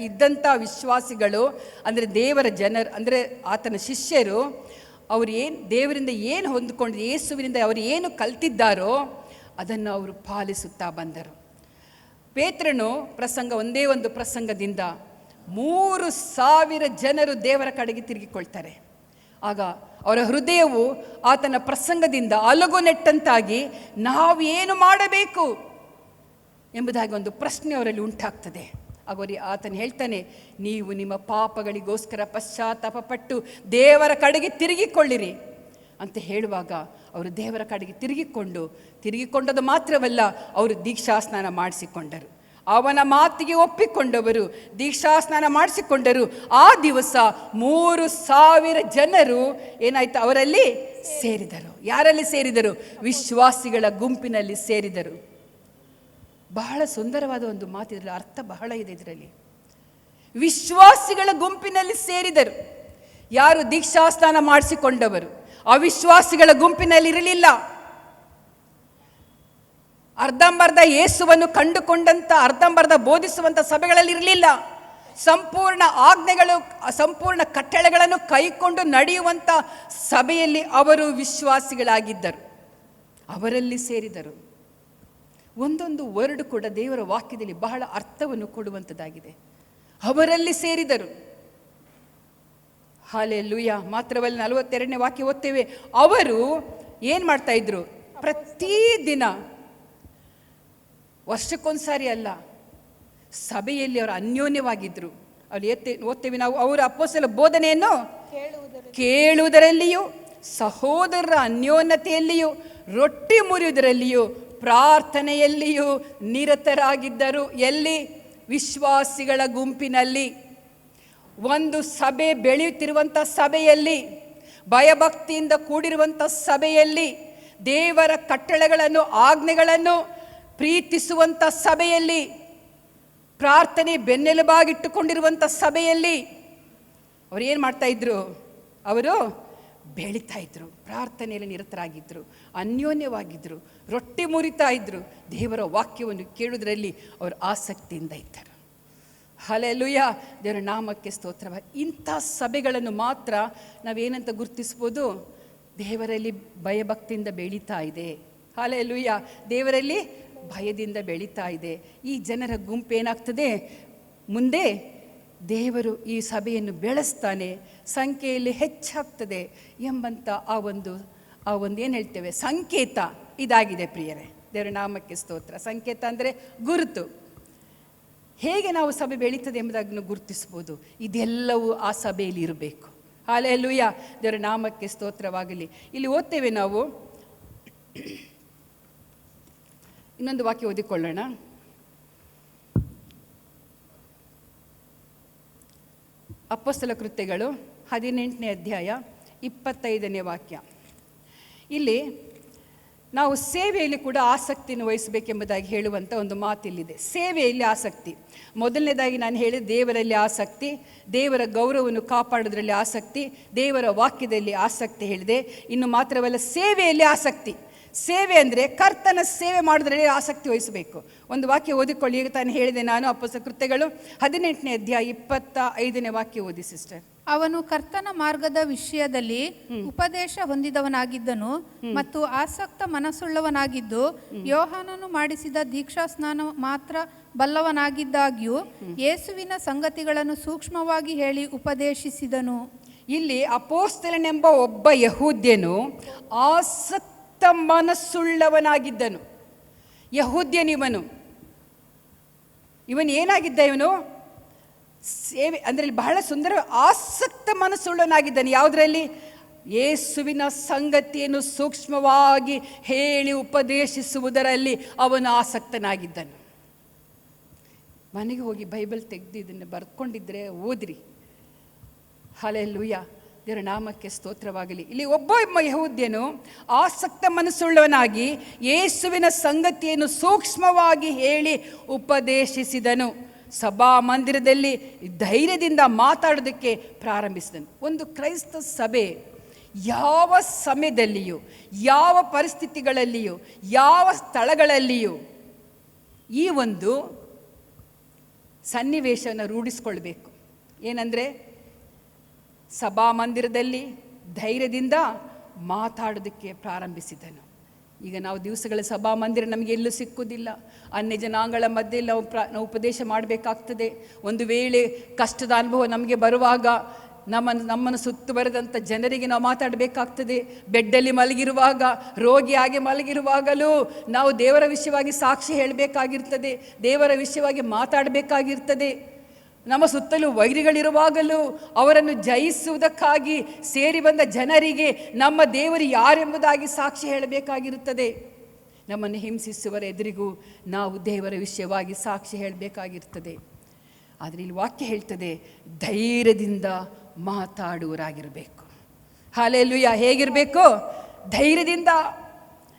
ಇದ್ದಂಥ ವಿಶ್ವಾಸಿಗಳು, ಅಂದರೆ ದೇವರ ಜನರು, ಅಂದರೆ ಆತನ ಶಿಷ್ಯರು. ಅವರು ದೇವರಿಂದ ಏನು ಹೊಂದಿಕೊಂಡು, ಯೇಸುವಿನಿಂದ ಅವರು ಏನು ಕಲ್ತಿದ್ದಾರೋ ಅದನ್ನು ಅವರು ಪಾಲಿಸುತ್ತಾ ಬಂದರು. ಪೇತ್ರನು ಒಂದೇ ಒಂದು ಪ್ರಸಂಗದಿಂದ 3,000 ಜನರು ದೇವರ ಕಡೆಗೆ ತಿರುಗಿಕೊಳ್ತಾರೆ. ಆಗ ಅವರ ಹೃದಯವು ಆತನ ಪ್ರಸಂಗದಿಂದ ಅಲಗು ನೆಟ್ಟಂತಾಗಿ ನಾವು ಏನು ಮಾಡಬೇಕು ಎಂಬುದಾಗಿ ಒಂದು ಪ್ರಶ್ನೆ ಅವರಲ್ಲಿ ಉಂಟಾಗ್ತದೆ. ಆತನು ಹೇಳ್ತಾನೆ, ನೀವು ನಿಮ್ಮ ಪಾಪಗಳಿಗೋಸ್ಕರ ಪಶ್ಚಾತ್ತಾಪ ಪಟ್ಟು ದೇವರ ಕಡೆಗೆ ತಿರುಗಿಕೊಳ್ಳಿರಿ ಅಂತ ಹೇಳುವಾಗ ಅವರು ದೇವರ ಕಡೆಗೆ ತಿರುಗಿಕೊಂಡದು ಮಾತ್ರವಲ್ಲ, ಅವರು ದೀಕ್ಷಾಸ್ನಾನ ಮಾಡಿಸಿಕೊಂಡರು. ಅವನ ಮಾತಿಗೆ ಒಪ್ಪಿಕೊಂಡವರು ದೀಕ್ಷಾಸ್ನಾನ ಮಾಡಿಸಿಕೊಂಡರು. ಆ ದಿವಸ 3,000 ಜನರು ಏನಾಯ್ತು, ಅವರಲ್ಲಿ ಸೇರಿದರು. ಯಾರಲ್ಲಿ ಸೇರಿದರು? ವಿಶ್ವಾಸಿಗಳ ಗುಂಪಿನಲ್ಲಿ ಸೇರಿದರು. ಬಹಳ ಸುಂದರವಾದ ಒಂದು ಮಾತು, ಇದರಲ್ಲಿ ಅರ್ಥ ಬಹಳ ಇದೆ. ಇದರಲ್ಲಿ ವಿಶ್ವಾಸಿಗಳ ಗುಂಪಿನಲ್ಲಿ ಸೇರಿದರು. ಯಾರು? ದೀಕ್ಷಾಸ್ನಾನ ಮಾಡಿಸಿಕೊಂಡವರು. ಅವಿಶ್ವಾಸಿಗಳ ಗುಂಪಿನಲ್ಲಿ ಇರಲಿಲ್ಲ. ಅರ್ಧಂಬರ್ಧ ಯೇಸುವನ್ನು ಕಂಡುಕೊಂಡಂಥ, ಅರ್ಧಂಬರ್ಧ ಬೋಧಿಸುವಂಥ ಸಭೆಗಳಲ್ಲಿ ಇರಲಿಲ್ಲ. ಸಂಪೂರ್ಣ ಆಜ್ಞೆಗಳು, ಸಂಪೂರ್ಣ ಕಟ್ಟಳೆಗಳನ್ನು ಕೈಕೊಂಡು ನಡೆಯುವಂಥ ಸಭೆಯಲ್ಲಿ ಅವರು ವಿಶ್ವಾಸಿಗಳಾಗಿದ್ದರು. ಅವರಲ್ಲಿ ಸೇರಿದರು. ಒಂದೊಂದು ವರ್ಡ್ ಕೂಡ ದೇವರ ವಾಕ್ಯದಲ್ಲಿ ಬಹಳ ಅರ್ಥವನ್ನು ಕೊಡುವಂಥದ್ದಾಗಿದೆ. ಅವರಲ್ಲಿ ಸೇರಿದರು. ಹಲ್ಲೆಲೂಯಾ. ಮಾತ್ರವಲ್ಲ, 42ನೇ ವಾಕ್ಯ ಓದ್ತೇವೆ. ಅವರು ಏನು ಮಾಡ್ತಾ ಇದ್ರು? ಪ್ರತಿದಿನ, ವರ್ಷಕ್ಕೊಂದ್ಸಾರಿ ಅಲ್ಲ, ಸಭೆಯಲ್ಲಿ ಅವರು ಅನ್ಯೋನ್ಯವಾಗಿದ್ದರು. ಅಲ್ಲಿ ಓದ್ತೇವೆ ನಾವು, ಅವರ ಅಪೊಸ್ತಲರ ಬೋಧನೆಯನ್ನು ಕೇಳುವುದರಲ್ಲಿಯೂ ಸಹೋದರರ ಅನ್ಯೋನ್ಯತೆಯಲ್ಲಿಯೂ ರೊಟ್ಟಿ ಮುರಿಯುವುದರಲ್ಲಿಯೂ ಪ್ರಾರ್ಥನೆಯಲ್ಲಿಯೂ ನಿರತರಾಗಿದ್ದರು. ಎಲ್ಲಿ? ವಿಶ್ವಾಸಿಗಳ ಗುಂಪಿನಲ್ಲಿ. ಒಂದು ಸಭೆ ಬೆಳೆಯುತ್ತಿರುವಂಥ ಸಭೆಯಲ್ಲಿ, ಭಯಭಕ್ತಿಯಿಂದ ಕೂಡಿರುವಂಥ ಸಭೆಯಲ್ಲಿ, ದೇವರ ಕಟ್ಟಳೆಗಳನ್ನು ಆಜ್ಞೆಗಳನ್ನು ಪ್ರೀತಿಸುವಂಥ ಸಭೆಯಲ್ಲಿ, ಪ್ರಾರ್ಥನೆ ಬೆನ್ನೆಲುಬಾಗಿಟ್ಟುಕೊಂಡಿರುವಂಥ ಸಭೆಯಲ್ಲಿ ಅವರು ಏನು ಮಾಡ್ತಾ ಇದ್ರು? ಅವರು ಬೆಳೀತಾ ಇದ್ರು, ಪ್ರಾರ್ಥನೆಯಲ್ಲಿ ನಿರತರಾಗಿದ್ದರು, ಅನ್ಯೋನ್ಯವಾಗಿದ್ದರು, ರೊಟ್ಟಿ ಮುರಿತಾ ಇದ್ದರು, ದೇವರ ವಾಕ್ಯವನ್ನು ಕೇಳುವುದರಲ್ಲಿ ಅವರು ಆಸಕ್ತಿಯಿಂದ ಇದ್ದರು. ಹಲ್ಲೆಲೂಯಾ. ದೇವರ ನಾಮಕ್ಕೆ ಸ್ತೋತ್ರವ. ಇಂಥ ಸಭೆಗಳನ್ನು ಮಾತ್ರ ನಾವೇನಂತ ಗುರುತಿಸ್ಬೋದು? ದೇವರಲ್ಲಿ ಭಯಭಕ್ತಿಯಿಂದ ಬೆಳೀತಾ ಇದೆ. ಹಲ್ಲೆಲೂಯಾ. ದೇವರಲ್ಲಿ ಭಯದಿಂದ ಬೆಳೀತಾ ಇದೆ. ಈ ಜನರ ಗುಂಪು ಏನಾಗ್ತದೆ? ಮುಂದೆ ದೇವರು ಈ ಸಭೆಯನ್ನು ಬೆಳೆಸ್ತಾನೆ, ಸಂಖ್ಯೆಯಲ್ಲಿ ಹೆಚ್ಚಾಗ್ತದೆ ಎಂಬಂಥ ಆ ಒಂದು ಏನು ಹೇಳ್ತೇವೆ, ಸಂಕೇತ ಇದಾಗಿದೆ ಪ್ರಿಯರೇ. ದೇವರ ನಾಮಕ್ಕೆ ಸ್ತೋತ್ರ. ಸಂಕೇತ ಅಂದರೆ ಗುರುತು. ಹೇಗೆ ನಾವು ಸಭೆ ಬೆಳೀತದೆ ಎಂಬುದನ್ನು ಗುರುತಿಸ್ಬೋದು? ಇದೆಲ್ಲವೂ ಆ ಸಭೆಯಲ್ಲಿ ಇರಬೇಕು. ಹಲ್ಲೆಲೂಯಾ. ದೇವರ ನಾಮಕ್ಕೆ ಸ್ತೋತ್ರವಾಗಲಿ. ಇಲ್ಲಿ ಓದ್ತೇವೆ ನಾವು, ಇನ್ನೊಂದು ವಾಕ್ಯ ಓದಿಕೊಳ್ಳೋಣ. ಅಪೊಸ್ತಲ ಕೃತ್ಯಗಳು 18ನೇ ಅಧ್ಯಾಯ 25ನೇ ವಾಕ್ಯ. ಇಲ್ಲಿ ನಾವು ಸೇವೆಯಲ್ಲಿ ಕೂಡ ಆಸಕ್ತಿಯನ್ನು ವಹಿಸಬೇಕೆಂಬುದಾಗಿ ಹೇಳುವಂಥ ಒಂದು ಮಾತಿಲ್ಲಿದೆ. ಸೇವೆಯಲ್ಲಿ ಆಸಕ್ತಿ. ಮೊದಲನೇದಾಗಿ ನಾನು ಹೇಳಿದ ದೇವರಲ್ಲಿ ಆಸಕ್ತಿ, ದೇವರ ಗೌರವವನ್ನು ಕಾಪಾಡೋದ್ರಲ್ಲಿ ಆಸಕ್ತಿ, ದೇವರ ವಾಕ್ಯದಲ್ಲಿ ಆಸಕ್ತಿ ಹೇಳಿದೆ. ಇನ್ನು ಮಾತ್ರವಲ್ಲ, ಸೇವೆಯಲ್ಲಿ ಆಸಕ್ತಿ. ಸೇವೆ ಅಂದರೆ ಕರ್ತನ ಸೇವೆ ಮಾಡೋದ್ರಲ್ಲಿ ಆಸಕ್ತಿ ವಹಿಸಬೇಕು. ಒಂದು ವಾಕ್ಯ ಓದಿಕೊಳ್ಳಿ. ಈಗ ತಾನು ಹೇಳಿದೆ ನಾನು, ಅಪೊಸ್ತಲರ ಕೃತ್ಯಗಳು 18ನೇ ಅಧ್ಯಾಯ 25ನೇ ವಾಕ್ಯ ಓದಿ ಸಿಸ್ಟರ್. ಅವನು ಕರ್ತನ ಮಾರ್ಗದ ವಿಷಯದಲ್ಲಿ ಉಪದೇಶ ಹೊಂದಿದವನಾಗಿದ್ದನು ಮತ್ತು ಆಸಕ್ತ ಮನಸ್ಸುಳ್ಳವನಾಗಿದ್ದು ಯೋಹಾನನು ಮಾಡಿಸಿದ ದೀಕ್ಷಾಸ್ನಾನ ಮಾತ್ರ ಬಲ್ಲವನಾಗಿದ್ದಾಗ್ಯೂ ಯೇಸುವಿನ ಸಂಗತಿಗಳನ್ನು ಸೂಕ್ಷ್ಮವಾಗಿ ಹೇಳಿ ಉಪದೇಶಿಸಿದನು. ಇಲ್ಲಿ ಅಪೊಸ್ತಲನೆಂಬ ಒಬ್ಬ ಯಹೂದ್ಯನು ಆಸಕ್ತ ಮನಸ್ಸುಳ್ಳವನಾಗಿದ್ದನು. ಯಹೂದ್ಯನಿವನು. ಇವನು ಏನಾಗಿದ್ದ? ಇವನು ಸೇವೆ ಅಂದರೆ ಬಹಳ ಸುಂದರ ಆಸಕ್ತ ಮನಸ್ಸುಳ್ಳವನಾಗಿದ್ದಾನೆ. ಯಾವುದರಲ್ಲಿ? ಯೇಸುವಿನ ಸಂಗತಿಯನ್ನು ಸೂಕ್ಷ್ಮವಾಗಿ ಹೇಳಿ ಉಪದೇಶಿಸುವುದರಲ್ಲಿ ಅವನು ಆಸಕ್ತನಾಗಿದ್ದನು. ಮನೆಗೆ ಹೋಗಿ ಬೈಬಲ್ ತೆಗೆದು ಇದನ್ನು ಬರ್ಕೊಂಡಿದ್ರೆ ಓದ್ರಿ. ಹಲ್ಲೆಲೂಯಾ, ದೇವರ ನಾಮಕ್ಕೆ ಸ್ತೋತ್ರವಾಗಲಿ. ಇಲ್ಲಿ ಒಬ್ಬ ಯಹೂದ್ಯನು ಆಸಕ್ತ ಮನಸ್ಸುಳ್ಳವನಾಗಿ ಯೇಸುವಿನ ಸಂಗತಿಯನ್ನು ಸೂಕ್ಷ್ಮವಾಗಿ ಹೇಳಿ ಉಪದೇಶಿಸಿದನು. ಸಭಾ ಮಂದಿರದಲ್ಲಿ ಧೈರ್ಯದಿಂದ ಮಾತಾಡೋದಕ್ಕೆ ಪ್ರಾರಂಭಿಸಿದನು. ಒಂದು ಕ್ರೈಸ್ತ ಸಭೆ ಯಾವ ಸಮಯದಲ್ಲಿಯೂ, ಯಾವ ಪರಿಸ್ಥಿತಿಗಳಲ್ಲಿಯೂ, ಯಾವ ಸ್ಥಳಗಳಲ್ಲಿಯೂ ಈ ಒಂದು ಸನ್ನಿವೇಶವನ್ನು ರೂಢಿಸ್ಕೊಳ್ಬೇಕು. ಏನಂದರೆ ಸಭಾ ಮಂದಿರದಲ್ಲಿ ಧೈರ್ಯದಿಂದ ಮಾತಾಡೋದಕ್ಕೆ ಪ್ರಾರಂಭಿಸಿದನು. ಈಗ ನಾವು ದಿವಸಗಳ ಸಭಾ ಮಂದಿರ ನಮಗೆ ಎಲ್ಲೂ ಸಿಕ್ಕುವುದಿಲ್ಲ. ಅನ್ಯ ಜನಾಂಗಳ ಮಧ್ಯೆ ನಾವು ಉಪದೇಶ ಮಾಡಬೇಕಾಗ್ತದೆ. ಒಂದು ವೇಳೆ ಕಷ್ಟದ ಅನುಭವ ನಮಗೆ ಬರುವಾಗ ನಮ್ಮನ್ನು ಸುತ್ತುವರೆದಂಥ ಜನರಿಗೆ ನಾವು ಮಾತಾಡಬೇಕಾಗ್ತದೆ. ಬೆಡ್ಡಲ್ಲಿ ಮಲಗಿರುವಾಗ, ರೋಗಿಯಾಗಿ ಮಲಗಿರುವಾಗಲೂ ನಾವು ದೇವರ ವಿಷಯವಾಗಿ ಸಾಕ್ಷಿ ಹೇಳಬೇಕಾಗಿರ್ತದೆ, ದೇವರ ವಿಷಯವಾಗಿ ಮಾತಾಡಬೇಕಾಗಿರ್ತದೆ. ನಮ್ಮ ಸುತ್ತಲೂ ವೈರಿಗಳಿರುವಾಗಲೂ ಅವರನ್ನು ಜಯಿಸುವುದಕ್ಕಾಗಿ ಸೇರಿ ಬಂದ ಜನರಿಗೆ ನಮ್ಮ ದೇವರು ಯಾರೆಂಬುದಾಗಿ ಸಾಕ್ಷಿ ಹೇಳಬೇಕಾಗಿರುತ್ತದೆ. ನಮ್ಮನ್ನು ಹಿಂಸಿಸುವರ ಎದುರಿಗೂ ನಾವು ದೇವರ ವಿಷಯವಾಗಿ ಸಾಕ್ಷಿ ಹೇಳಬೇಕಾಗಿರ್ತದೆ. ಆದರೆ ಇಲ್ಲಿ ವಾಕ್ಯ ಹೇಳ್ತದೆ, ಧೈರ್ಯದಿಂದ ಮಾತಾಡುವರಾಗಿರಬೇಕು. ಹಲ್ಲೆಲೂಯಾ. ಹೇಗಿರಬೇಕು? ಧೈರ್ಯದಿಂದ.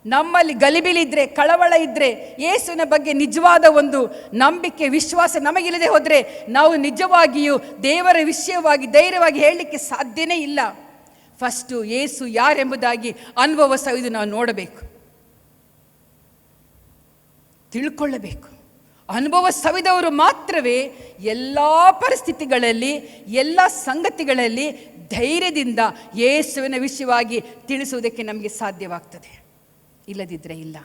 ನಮ್ಮಲ್ಲಿ ಗಲಿಬಿಲಿದ್ರೆ, ಕಳವಳ ಇದ್ದರೆ, ಯೇಸುವಿನ ಬಗ್ಗೆ ನಿಜವಾದ ಒಂದು ನಂಬಿಕೆ, ವಿಶ್ವಾಸ ನಮಗಿಲ್ಲದೆ ಹೋದರೆ ನಾವು ನಿಜವಾಗಿಯೂ ದೇವರ ವಿಷಯವಾಗಿ ಧೈರ್ಯವಾಗಿ ಹೇಳಲಿಕ್ಕೆ ಸಾಧ್ಯನೇ ಇಲ್ಲ. ಫಸ್ಟು ಯೇಸು ಯಾರೆಂಬುದಾಗಿ ಅನುಭವ ಸವಿದು ನಾವು ನೋಡಬೇಕು, ತಿಳ್ಕೊಳ್ಳಬೇಕು. ಅನುಭವ ಸವಿದವರು ಮಾತ್ರವೇ ಎಲ್ಲ ಪರಿಸ್ಥಿತಿಗಳಲ್ಲಿ, ಎಲ್ಲ ಸಂಗತಿಗಳಲ್ಲಿ ಧೈರ್ಯದಿಂದ ಯೇಸುವಿನ ವಿಷಯವಾಗಿ ತಿಳಿಸುವುದಕ್ಕೆ ನಮಗೆ ಸಾಧ್ಯವಾಗ್ತದೆ. ಇಲ್ಲದಿದ್ದರೆ ಇಲ್ಲ.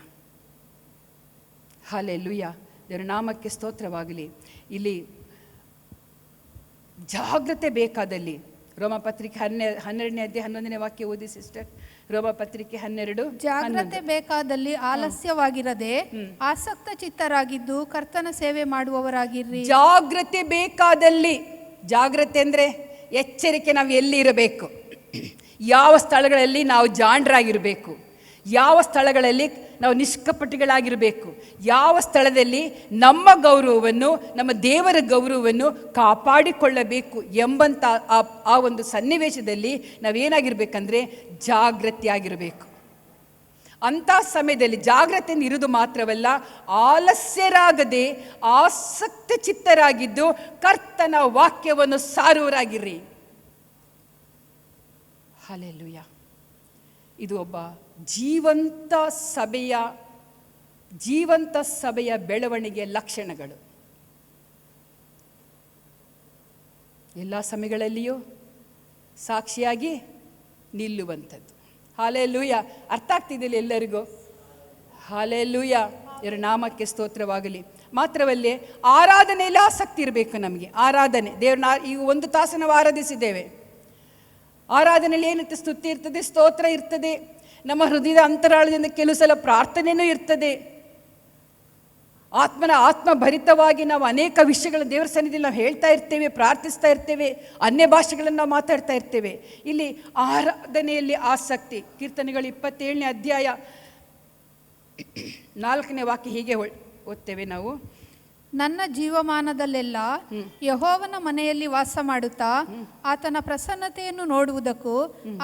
ಹಲ್ಲೆಲೂಯಾ, ದೇವರ ನಾಮಕ್ಕೆ ಸ್ತೋತ್ರವಾಗಲಿ. ಇಲ್ಲಿ ಜಾಗ್ರತೆ ಬೇಕಾದಲ್ಲಿ ರೋಮಪತ್ರಿಕೆ 12ನೇ ಅಧ್ಯಾಯ 11ನೇ ವಾಕ್ಯ ಓದಿ ಸಿಸ್ಟರ್. ರೋಮಪತ್ರಿಕೆ 12. ಜಾಗ್ರತೆ ಬೇಕಾದಲ್ಲಿ ಆಲಸ್ಯವಾಗಿರದೆ ಆಸಕ್ತ ಚಿತ್ತರಾಗಿದ್ದು ಕರ್ತನ ಸೇವೆ ಮಾಡುವವರಾಗಿರ್ರಿ. ಜಾಗ್ರತೆ ಬೇಕಾದಲ್ಲಿ, ಜಾಗ್ರತೆ ಅಂದರೆ ಎಚ್ಚರಿಕೆ. ನಾವು ಎಲ್ಲಿ ಇರಬೇಕು, ಯಾವ ಸ್ಥಳಗಳಲ್ಲಿ ನಾವು ಜಾಣರಾಗಿರಬೇಕು, ಯಾವ ಸ್ಥಳಗಳಲ್ಲಿ ನಾವು ನಿಷ್ಕಪಟಿಗಳಾಗಿರಬೇಕು, ಯಾವ ಸ್ಥಳದಲ್ಲಿ ನಮ್ಮ ಗೌರವವನ್ನು, ನಮ್ಮ ದೇವರ ಗೌರವವನ್ನು ಕಾಪಾಡಿಕೊಳ್ಳಬೇಕು ಎಂಬಂಥ ಆ ಒಂದು ಸನ್ನಿವೇಶದಲ್ಲಿ ನಾವೇನಾಗಿರ್ಬೇಕಂದ್ರೆ ಜಾಗೃತಿಯಾಗಿರಬೇಕು. ಅಂಥ ಸಮಯದಲ್ಲಿ ಜಾಗ್ರತೆಯನ್ನು ಇರುವುದು ಮಾತ್ರವಲ್ಲ, ಆಲಸ್ಯರಾಗದೆ ಆಸಕ್ತ ಚಿತ್ತರಾಗಿದ್ದು ಕರ್ತನ ವಾಕ್ಯವನ್ನು ಸಾರುವರಾಗಿರ್ರಿ. ಹಲ್ಲೆಲೂಯಾ. ಇದು ಒಬ್ಬ ಜೀವಂತ ಸಭೆಯ ಬೆಳವಣಿಗೆಯ ಲಕ್ಷಣಗಳು. ಎಲ್ಲ ಸಮಯಗಳಲ್ಲಿಯೂ ಸಾಕ್ಷಿಯಾಗಿ ನಿಲ್ಲುವಂಥದ್ದು. ಹಲ್ಲೆಲೂಯಾ. ಅರ್ಥ ಆಗ್ತಿದೆಯಲ್ಲ ಎಲ್ಲರಿಗೂ? ಹಲ್ಲೆಲೂಯಾ, ಇವರ ನಾಮಕ್ಕೆ ಸ್ತೋತ್ರವಾಗಲಿ. ಮಾತ್ರವಲ್ಲೇ ಆರಾಧನೆಯಲ್ಲಿ ಆಸಕ್ತಿ ಇರಬೇಕು ನಮಗೆ. ಆರಾಧನೆ, ದೇವ್ರನ್ನ ಈಗ 1 ತಾಸು ನಾವು ಆರಾಧಿಸಿದ್ದೇವೆ. ಆರಾಧನೆಯಲ್ಲಿ ಏನಿರುತ್ತೆ? ಸ್ತುತಿ ಇರ್ತದೆ, ಸ್ತೋತ್ರ ಇರ್ತದೆ, ನಮ್ಮ ಹೃದಯದ ಅಂತರಾಳದಿಂದ ಕೆಲವು ಸಲ ಪ್ರಾರ್ಥನೆಯೂ ಇರ್ತದೆ. ಆತ್ಮಭರಿತವಾಗಿ ನಾವು ಅನೇಕ ವಿಷಯಗಳ ದೇವರ ಸನ್ನಿಧಿಯಲ್ಲಿ ನಾವು ಹೇಳ್ತಾ ಇರ್ತೇವೆ, ಪ್ರಾರ್ಥಿಸ್ತಾ ಇರ್ತೇವೆ, ಅನ್ಯ ಭಾಷೆಗಳನ್ನು ನಾವು ಮಾತಾಡ್ತಾ ಇರ್ತೇವೆ. ಇಲ್ಲಿ ಆರಾಧನೆಯಲ್ಲಿ ಆಸಕ್ತಿ. ಕೀರ್ತನೆಗಳು 27ನೇ ಅಧ್ಯಾಯ 4ನೇ ವಾಕ್ಯ ಹೀಗೆ ಓದ್ತೇವೆ ನಾವು. ನನ್ನ ಜೀವಮಾನದಲ್ಲೆಲ್ಲ ಯೆಹೋವನ ಮನೆಯಲ್ಲಿ ವಾಸ ಮಾಡುತ್ತಾ ಆತನ ಪ್ರಸನ್ನತೆಯನ್ನು ನೋಡುವುದಕ್ಕೂ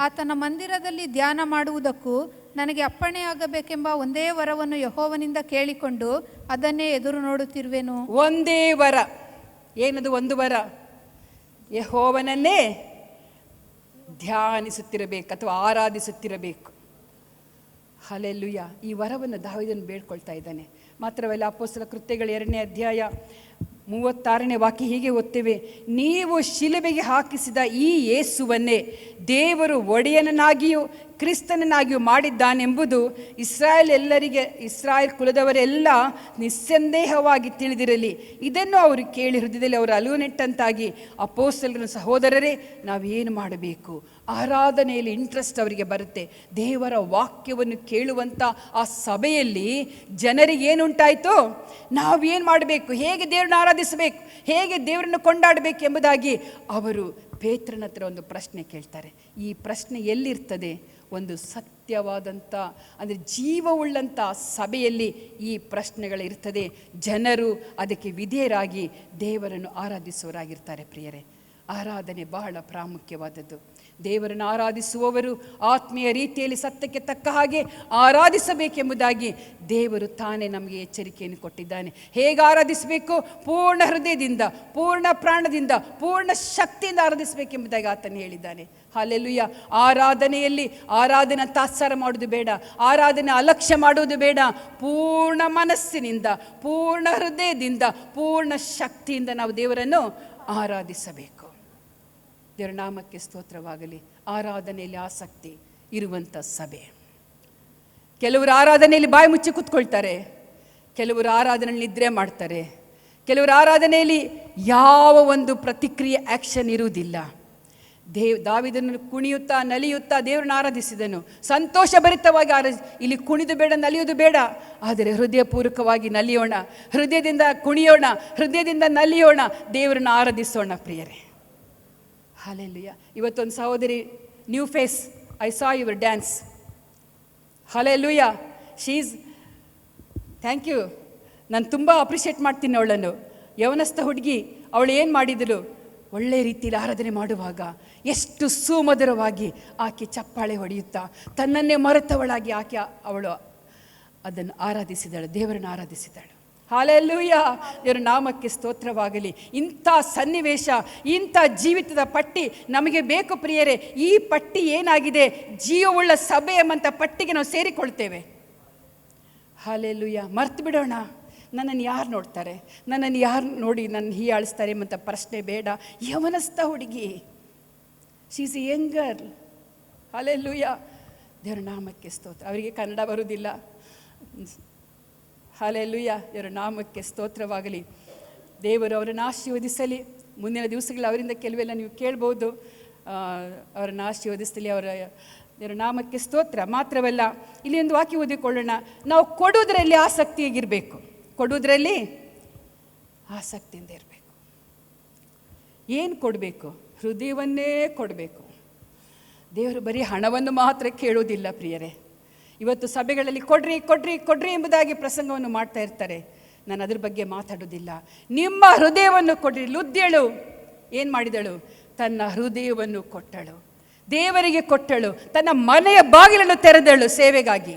ಆತನ ಮಂದಿರದಲ್ಲಿ ಧ್ಯಾನ ಮಾಡುವುದಕ್ಕೂ ನನಗೆ ಅಪ್ಪಣೆಯಾಗಬೇಕೆಂಬ ಒಂದೇ ವರವನ್ನು ಯೆಹೋವನಿಂದ ಕೇಳಿಕೊಂಡು ಅದನ್ನೇ ಎದುರು ನೋಡುತ್ತಿರುವೆನು. ಒಂದೇ ವರ. ಏನದು ಒಂದು ವರ? ಯೆಹೋವನನ್ನೇ ಧ್ಯಾನಿಸುತ್ತಿರಬೇಕು ಅಥವಾ ಆರಾಧಿಸುತ್ತಿರಬೇಕು. ಹಲ್ಲೆಲೂಯಾ. ಈ ವರವನ್ನು ದಾವೀದನು ಬೇಡ್ಕೊಳ್ತಾ ಇದ್ದಾನೆ. ಮಾತ್ರವಲ್ಲ, ಅಪೊಸ್ತಲ ಕೃತ್ಯಗಳ 2ನೇ ಅಧ್ಯಾಯ 36ನೇ ವಾಕ್ಯ ಹೀಗೆ ಓದ್ತೇವೆ: ನೀವು ಶಿಲುಬೆಗೆ ಹಾಕಿಸಿದ ಈ ಯೇಸುವನ್ನೇ ದೇವರು ಒಡೆಯನನ್ನಾಗಿಯೂ ಕ್ರಿಸ್ತನನ್ನಾಗಿಯೂ ಮಾಡಿದ್ದಾನೆಂಬುದು ಇಸ್ರಾಯೇಲ್ ಕುಲದವರೆಲ್ಲ ನಿಸ್ಸಂದೇಹವಾಗಿ ತಿಳಿದಿರಲಿ. ಇದನ್ನು ಅವರು ಕೇಳಿ ಹೃದಯದಲ್ಲಿ ಅವರು ಅಲುವು ನೆಟ್ಟಂತಾಗಿ, ಅಪೊಸ್ತಲರ ಸಹೋದರರೇ, ನಾವೇನು ಮಾಡಬೇಕು? ಆರಾಧನೆಯಲ್ಲಿ ಇಂಟ್ರೆಸ್ಟ್ ಅವರಿಗೆ ಬರುತ್ತೆ. ದೇವರ ವಾಕ್ಯವನ್ನು ಕೇಳುವಂಥ ಆ ಸಭೆಯಲ್ಲಿ ಜನರಿಗೆ ಏನುಂಟಾಯಿತು? ನಾವೇನು ಮಾಡಬೇಕು, ಹೇಗೆ ದೇವರನ್ನ ಆರಾಧಿಸಬೇಕು, ಹೇಗೆ ದೇವರನ್ನು ಕೊಂಡಾಡಬೇಕು ಎಂಬುದಾಗಿ ಅವರು ಪೇತ್ರನ ಹತ್ರ ಒಂದು ಪ್ರಶ್ನೆ ಕೇಳ್ತಾರೆ. ಈ ಪ್ರಶ್ನೆ ಎಲ್ಲಿರ್ತದೆ? ಒಂದು ಸತ್ಯವಾದಂಥ, ಅಂದರೆ ಜೀವವುಳ್ಳಂಥ ಸಭೆಯಲ್ಲಿ ಈ ಪ್ರಶ್ನೆಗಳಿರ್ತದೆ. ಜನರು ಅದಕ್ಕೆ ವಿಧೇಯರಾಗಿ ದೇವರನ್ನು ಆರಾಧಿಸುವವರಾಗಿರ್ತಾರೆ. ಪ್ರಿಯರೇ, ಆರಾಧನೆ ಬಹಳ ಪ್ರಾಮುಖ್ಯವಾದದ್ದು. ದೇವರನ್ನು ಆರಾಧಿಸುವವರು ಆತ್ಮೀಯ ರೀತಿಯಲ್ಲಿ ಸತ್ಯಕ್ಕೆ ತಕ್ಕ ಹಾಗೆ ಆರಾಧಿಸಬೇಕೆಂಬುದಾಗಿ ದೇವರು ತಾನೇ ನಮಗೆ ಎಚ್ಚರಿಕೆಯನ್ನು ಕೊಟ್ಟಿದ್ದಾನೆ. ಹೇಗೆ ಆರಾಧಿಸಬೇಕು? ಪೂರ್ಣ ಹೃದಯದಿಂದ, ಪೂರ್ಣ ಪ್ರಾಣದಿಂದ, ಪೂರ್ಣ ಶಕ್ತಿಯಿಂದ ಆರಾಧಿಸಬೇಕೆಂಬುದಾಗಿ ಆತನು ಹೇಳಿದ್ದಾನೆ. ಹಲ್ಲೆಲೂಯಾ. ಆರಾಧನೆ ತಾತ್ಸಾರ ಮಾಡೋದು ಬೇಡ, ಆರಾಧನೆ ಅಲಕ್ಷ್ಯ ಮಾಡುವುದು ಬೇಡ. ಪೂರ್ಣ ಮನಸ್ಸಿನಿಂದ, ಪೂರ್ಣ ಹೃದಯದಿಂದ, ಪೂರ್ಣ ಶಕ್ತಿಯಿಂದ ನಾವು ದೇವರನ್ನು ಆರಾಧಿಸಬೇಕು. ದೇವರ ನಾಮಕ್ಕೆ ಸ್ತೋತ್ರವಾಗಲಿ. ಆರಾಧನೆಯಲ್ಲಿ ಆಸಕ್ತಿ ಇರುವಂಥ ಸಭೆ. ಕೆಲವರು ಆರಾಧನೆಯಲ್ಲಿ ಬಾಯಿ ಮುಚ್ಚಿ ಕೂತ್ಕೊಳ್ತಾರೆ, ಕೆಲವರು ಆರಾಧನೆಯಲ್ಲಿ ನಿದ್ರೆ ಮಾಡ್ತಾರೆ, ಕೆಲವರು ಆರಾಧನೆಯಲ್ಲಿ ಯಾವ ಒಂದು ಪ್ರತಿಕ್ರಿಯೆ ಆ್ಯಕ್ಷನ್ ಇರುವುದಿಲ್ಲ. ದಾವೀದನು ಕುಣಿಯುತ್ತಾ ನಲಿಯುತ್ತಾ ದೇವರನ್ನು ಆರಾಧಿಸಿದನು. ಸಂತೋಷಭರಿತವಾಗಿ ಇಲ್ಲಿ ಕುಣಿದು ಬೇಡ, ನಲಿಯುವುದು ಬೇಡ, ಆದರೆ ಹೃದಯಪೂರ್ವಕವಾಗಿ ನಲಿಯೋಣ, ಹೃದಯದಿಂದ ಕುಣಿಯೋಣ, ಹೃದಯದಿಂದ ನಲಿಯೋಣ, ದೇವರನ್ನು ಆರಾಧಿಸೋಣ. ಪ್ರಿಯರೇ, ಹಲ್ಲೆಲೂಯಾ. ಇವತ್ತೊಂದು ಸಹೋದರಿ, new face, I saw your dance. Hallelujah. ಶೀಸ್, ಥ್ಯಾಂಕ್ ಯು. ನಾನು ತುಂಬ ಅಪ್ರಿಷಿಯೇಟ್ ಮಾಡ್ತೀನಿ ಅವಳನ್ನು. ಯವನಸ್ಥ ಹುಡುಗಿ, ಅವಳು ಏನು ಮಾಡಿದಳು? ಒಳ್ಳೆ ರೀತಿಯಲ್ಲಿ ಆರಾಧನೆ ಮಾಡುವಾಗ ಎಷ್ಟು ಸುಮಧುರವಾಗಿ ಆಕೆ ಚಪ್ಪಾಳೆ ಹೊಡೆಯುತ್ತಾ ತನ್ನನ್ನೇ ಮರೆತವಳಾಗಿ ಅವಳು ಅದನ್ನು ಆರಾಧಿಸಿದಳು, ದೇವರನ್ನು ಆರಾಧಿಸಿದಳು. ಹಲ್ಲೆಲೂಯಾ. ದೇವರ ನಾಮಕ್ಕೆ ಸ್ತೋತ್ರವಾಗಲಿ. ಇಂಥ ಸನ್ನಿವೇಶ, ಇಂಥ ಜೀವಿತದ ಪಟ್ಟಿ ನಮಗೆ ಬೇಕು ಪ್ರಿಯರೇ. ಈ ಪಟ್ಟಿ ಏನಾಗಿದೆ? ಜೀವವುಳ್ಳ ಸಭೆ ಎಂಬಂಥ ಪಟ್ಟಿಗೆ ನಾವು ಸೇರಿಕೊಳ್ತೇವೆ. ಹಲ್ಲೆಲೂಯಾ. ಮರ್ತು ಬಿಡೋಣ. ನನ್ನನ್ನು ಯಾರು ನೋಡ್ತಾರೆ, ನನ್ನನ್ನು ಯಾರು ನೋಡಿ ನನ್ನ ಹೀಯಾಳಿಸ್ತಾರೆ ಎಂಬಂಥ ಪ್ರಶ್ನೆ ಬೇಡ. ಯವನಸ್ಥ ಹುಡುಗಿ, she is A Young girl. Hallelujah. ದೇವರ ನಾಮಕ್ಕೆ ಸ್ತೋತ್ರ. ಅವರಿಗೆ ಕನ್ನಡ ಬರುವುದಿಲ್ಲ. ಹಲ್ಲೆಲೂಯಾ. ದೇವರ ನಾಮಕ್ಕೆ ಸ್ತೋತ್ರವಾಗಲಿ. ದೇವರು ಅವರನ್ನು ಆಶೀರ್ವದಿಸಲಿ. ಮುಂದಿನ ದಿವಸಗಳು ಅವರಿಂದ ಕೆಲವೆಲ್ಲ ನೀವು ಕೇಳ್ಬೋದು. ಅವರನ್ನು ಆಶೀರ್ವದಿಸಲಿ. ದೇವರ ನಾಮಕ್ಕೆ ಸ್ತೋತ್ರ. ಮಾತ್ರವಲ್ಲ, ಇಲ್ಲಿ ಒಂದು ವಾಕ್ಯ ಓದಿಕೊಳ್ಳೋಣ. ನಾವು ಕೊಡುವುದರಲ್ಲಿ ಆಸಕ್ತಿಯಾಗಿರಬೇಕು. ಕೊಡುವುದರಲ್ಲಿ ಆಸಕ್ತಿಯಿಂದ ಇರಬೇಕು. ಏನು ಕೊಡಬೇಕು? ಹೃದಯವನ್ನೇ ಕೊಡಬೇಕು. ದೇವರು ಬರೀ ಹಣವನ್ನು ಮಾತ್ರ ಕೇಳೋದಿಲ್ಲ ಪ್ರಿಯರೇ. ಇವತ್ತು ಸಭೆಗಳಲ್ಲಿ ಕೊಡ್ರಿ ಕೊಡ್ರಿ ಕೊಡ್ರಿ ಎಂಬುದಾಗಿ ಪ್ರಸಂಗವನ್ನು ಮಾಡ್ತಾ ಇರ್ತಾರೆ. ನಾನು ಅದ್ರ ಬಗ್ಗೆ ಮಾತಾಡೋದಿಲ್ಲ. ನಿಮ್ಮ ಹೃದಯವನ್ನು ಕೊಡ್ರಿ. ಲುದ್ಯಳು ಏನು ಮಾಡಿದಳು? ತನ್ನ ಹೃದಯವನ್ನು ಕೊಟ್ಟಳು, ದೇವರಿಗೆ ಕೊಟ್ಟಳು. ತನ್ನ ಮನೆಯ ಬಾಗಿಲನ್ನು ತೆರೆದಳು ಸೇವೆಗಾಗಿ.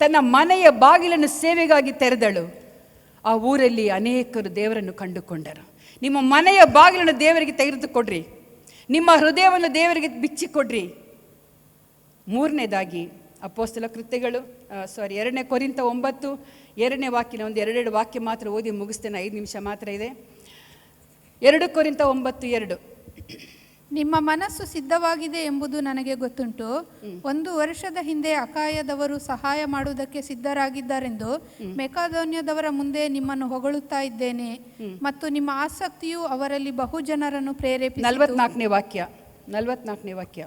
ತನ್ನ ಮನೆಯ ಬಾಗಿಲನ್ನು ಸೇವೆಗಾಗಿ ತೆರೆದಳು. ಆ ಊರಲ್ಲಿ ಅನೇಕರು ದೇವರನ್ನು ಕಂಡುಕೊಂಡರು. ನಿಮ್ಮ ಮನೆಯ ಬಾಗಿಲನ್ನು ದೇವರಿಗೆ ತೆಗೆದುಕೊಡ್ರಿ, ನಿಮ್ಮ ಹೃದಯವನ್ನು ದೇವರಿಗೆ ಬಿಚ್ಚಿಕೊಡ್ರಿ. ಮೂರನೇದಾಗಿ ಅಪೊಸ್ತಲ ಕೃತ್ಯಗಳು 2 ಕೊರಿಂಥ 9 2ನೇ ವಾಕ್ಯನ ಒಂದು 2 ವಾಕ್ಯ ಮಾತ್ರ ಓದಿ ಮುಗಿಸ್ತೇನೆ. 5 ನಿಮಿಷ ಮಾತ್ರ ಇದೆ. 2 ಕೊರಿಂಥ 9:2. ನಿಮ್ಮ ಮನಸ್ಸು ಸಿದ್ಧವಾಗಿದೆ ಎಂಬುದು ನನಗೆ ಗೊತ್ತುಂಟು. 1 ವರ್ಷದ ಹಿಂದೆ ಅಕಾಯದವರು ಸಹಾಯ ಮಾಡುವುದಕ್ಕೆ ಸಿದ್ಧರಾಗಿದ್ದಾರೆಂದು ಮೆಕಾದೋನ್ಯದವರ ಮುಂದೆ ನಿಮ್ಮನ್ನು ಹೊಗಳುತ್ತಾ ಇದ್ದೇನೆ. ಮತ್ತು ನಿಮ್ಮ ಆಸಕ್ತಿಯು ಅವರಲ್ಲಿ ಬಹು ಜನರನ್ನು ಪ್ರೇರೇಪಿಸಿತು. 44ನೇ ವಾಕ್ಯ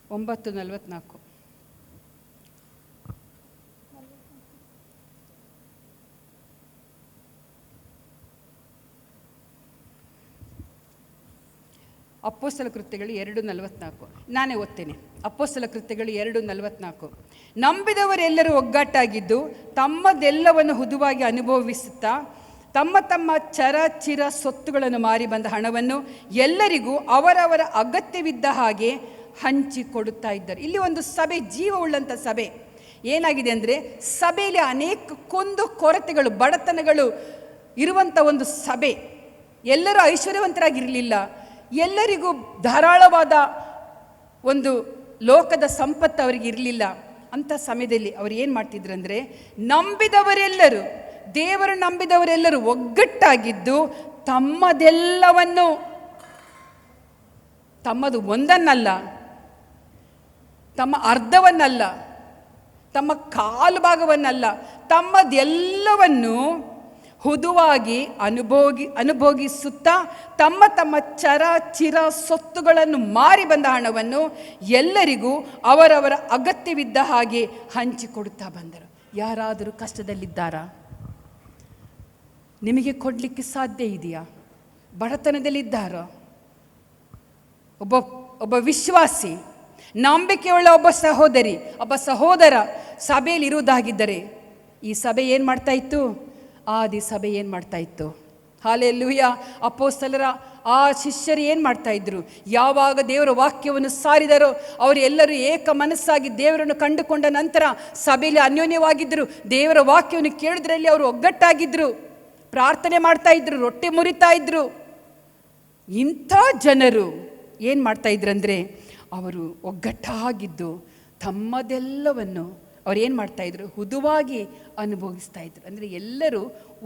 9:44. ಅಪೊಸ್ತಲ ಕೃತ್ಯಗಳು 2:44. ನಾನೇ ಓದ್ತೇನೆ. ಅಪೊಸ್ತಲ ಕೃತ್ಯಗಳು 2:44. ನಂಬಿದವರೆಲ್ಲರೂ ಒಗ್ಗಟ್ಟಾಗಿದ್ದು ತಮ್ಮದೆಲ್ಲವನ್ನು ಹುದುವಾಗಿ ಅನುಭವಿಸುತ್ತಾ ತಮ್ಮ ತಮ್ಮ ಚರಚಿರ ಸೊತ್ತುಗಳನ್ನು ಮಾರಿ ಬಂದ ಹಣವನ್ನು ಎಲ್ಲರಿಗೂ ಅವರವರ ಅಗತ್ಯವಿದ್ದ ಹಾಗೆ ಹಂಚಿಕೊಡುತ್ತಾ ಇದ್ದರು. ಇಲ್ಲಿ ಒಂದು ಸಭೆ, ಜೀವವುಳ್ಳಂಥ ಸಭೆ ಏನಾಗಿದೆ ಅಂದರೆ, ಸಭೆಯಲ್ಲಿ ಅನೇಕ ಕೊರತೆಗಳು, ಬಡತನಗಳು ಇರುವಂಥ ಒಂದು ಸಭೆ. ಎಲ್ಲರೂ ಐಶ್ವರ್ಯವಂತರಾಗಿರಲಿಲ್ಲ. ಎಲ್ಲರಿಗೂ ಧಾರಾಳವಾದ ಒಂದು ಲೋಕದ ಸಂಪತ್ತು ಅವರಿಗೆ ಇರಲಿಲ್ಲ. ಅಂಥ ಸಮಯದಲ್ಲಿ ಅವರು ಏನು ಮಾಡ್ತಿದ್ರು ಅಂದರೆ, ನಂಬಿದವರೆಲ್ಲರೂ, ದೇವರು ನಂಬಿದವರೆಲ್ಲರೂ ಒಗ್ಗಟ್ಟಾಗಿದ್ದು ತಮ್ಮದೆಲ್ಲವನ್ನು, ತಮ್ಮದು ಒಂದನ್ನಲ್ಲ, ತಮ್ಮ ಅರ್ಧವನ್ನಲ್ಲ, ತಮ್ಮ ಕಾಲು ಭಾಗವನ್ನಲ್ಲ, ತಮ್ಮದೆಲ್ಲವನ್ನು ಹುದುವಾಗಿ ಅನುಭೋಗಿಸುತ್ತಾ ತಮ್ಮ ತಮ್ಮ ಚಿರ ಸೊತ್ತುಗಳನ್ನು ಮಾರಿ ಬಂದ ಹಣವನ್ನು ಎಲ್ಲರಿಗೂ ಅವರವರ ಅಗತ್ಯವಿದ್ದ ಹಾಗೆ ಹಂಚಿಕೊಡುತ್ತಾ ಬಂದರು. ಯಾರಾದರೂ ಕಷ್ಟದಲ್ಲಿದ್ದಾರಾ? ನಿಮಗೆ ಕೊಡಲಿಕ್ಕೆ ಸಾಧ್ಯ ಇದೆಯಾ? ಬಡತನದಲ್ಲಿದ್ದಾರೋ? ಒಬ್ಬ ವಿಶ್ವಾಸಿ, ನಂಬಿಕೆಯುಳ್ಳ ಒಬ್ಬ ಸಹೋದರಿ, ಒಬ್ಬ ಸಹೋದರ ಸಭೆಯಲ್ಲಿ ಇರುವುದಾಗಿದ್ದರೆ, ಈ ಸಭೆ ಏನು ಮಾಡ್ತಾ ಇತ್ತು? ಆದಿ ಸಭೆ ಏನು ಮಾಡ್ತಾ ಇತ್ತು? ಹಲ್ಲೆಲೂಯಾ. ಅಪೊಸ್ತಲರ ಆ ಶಿಷ್ಯರು ಏನು ಮಾಡ್ತಾ ಇದ್ರು? ಯಾವಾಗ ದೇವರ ವಾಕ್ಯವನ್ನು ಸಾರಿದರೋ ಅವರೆಲ್ಲರೂ ಏಕ ಮನಸ್ಸಾಗಿ ದೇವರನ್ನು ಕಂಡುಕೊಂಡ ನಂತರ ಸಭೆಯಲ್ಲಿ ಅನ್ಯೋನ್ಯವಾಗಿದ್ದರು. ದೇವರ ವಾಕ್ಯವನ್ನು ಕೇಳಿದ್ರಲ್ಲಿ ಅವರು ಒಗ್ಗಟ್ಟಾಗಿದ್ದರು, ಪ್ರಾರ್ಥನೆ ಮಾಡ್ತಾ ಇದ್ರು, ರೊಟ್ಟಿ ಮುರಿತಾ ಇದ್ರು. ಇಂಥ ಜನರು ಏನು ಮಾಡ್ತಾ ಇದ್ರಂದರೆ, ಅವರು ಒಗ್ಗಟ್ಟಾಗಿದ್ದು ತಮ್ಮದೆಲ್ಲವನ್ನು ಅವ್ರು ಏನು ಮಾಡ್ತಾಯಿದ್ರು? ಹುದುವಾಗಿ ಅನುಭವಿಸ್ತಾ ಇದ್ರು. ಅಂದರೆ ಎಲ್ಲರೂ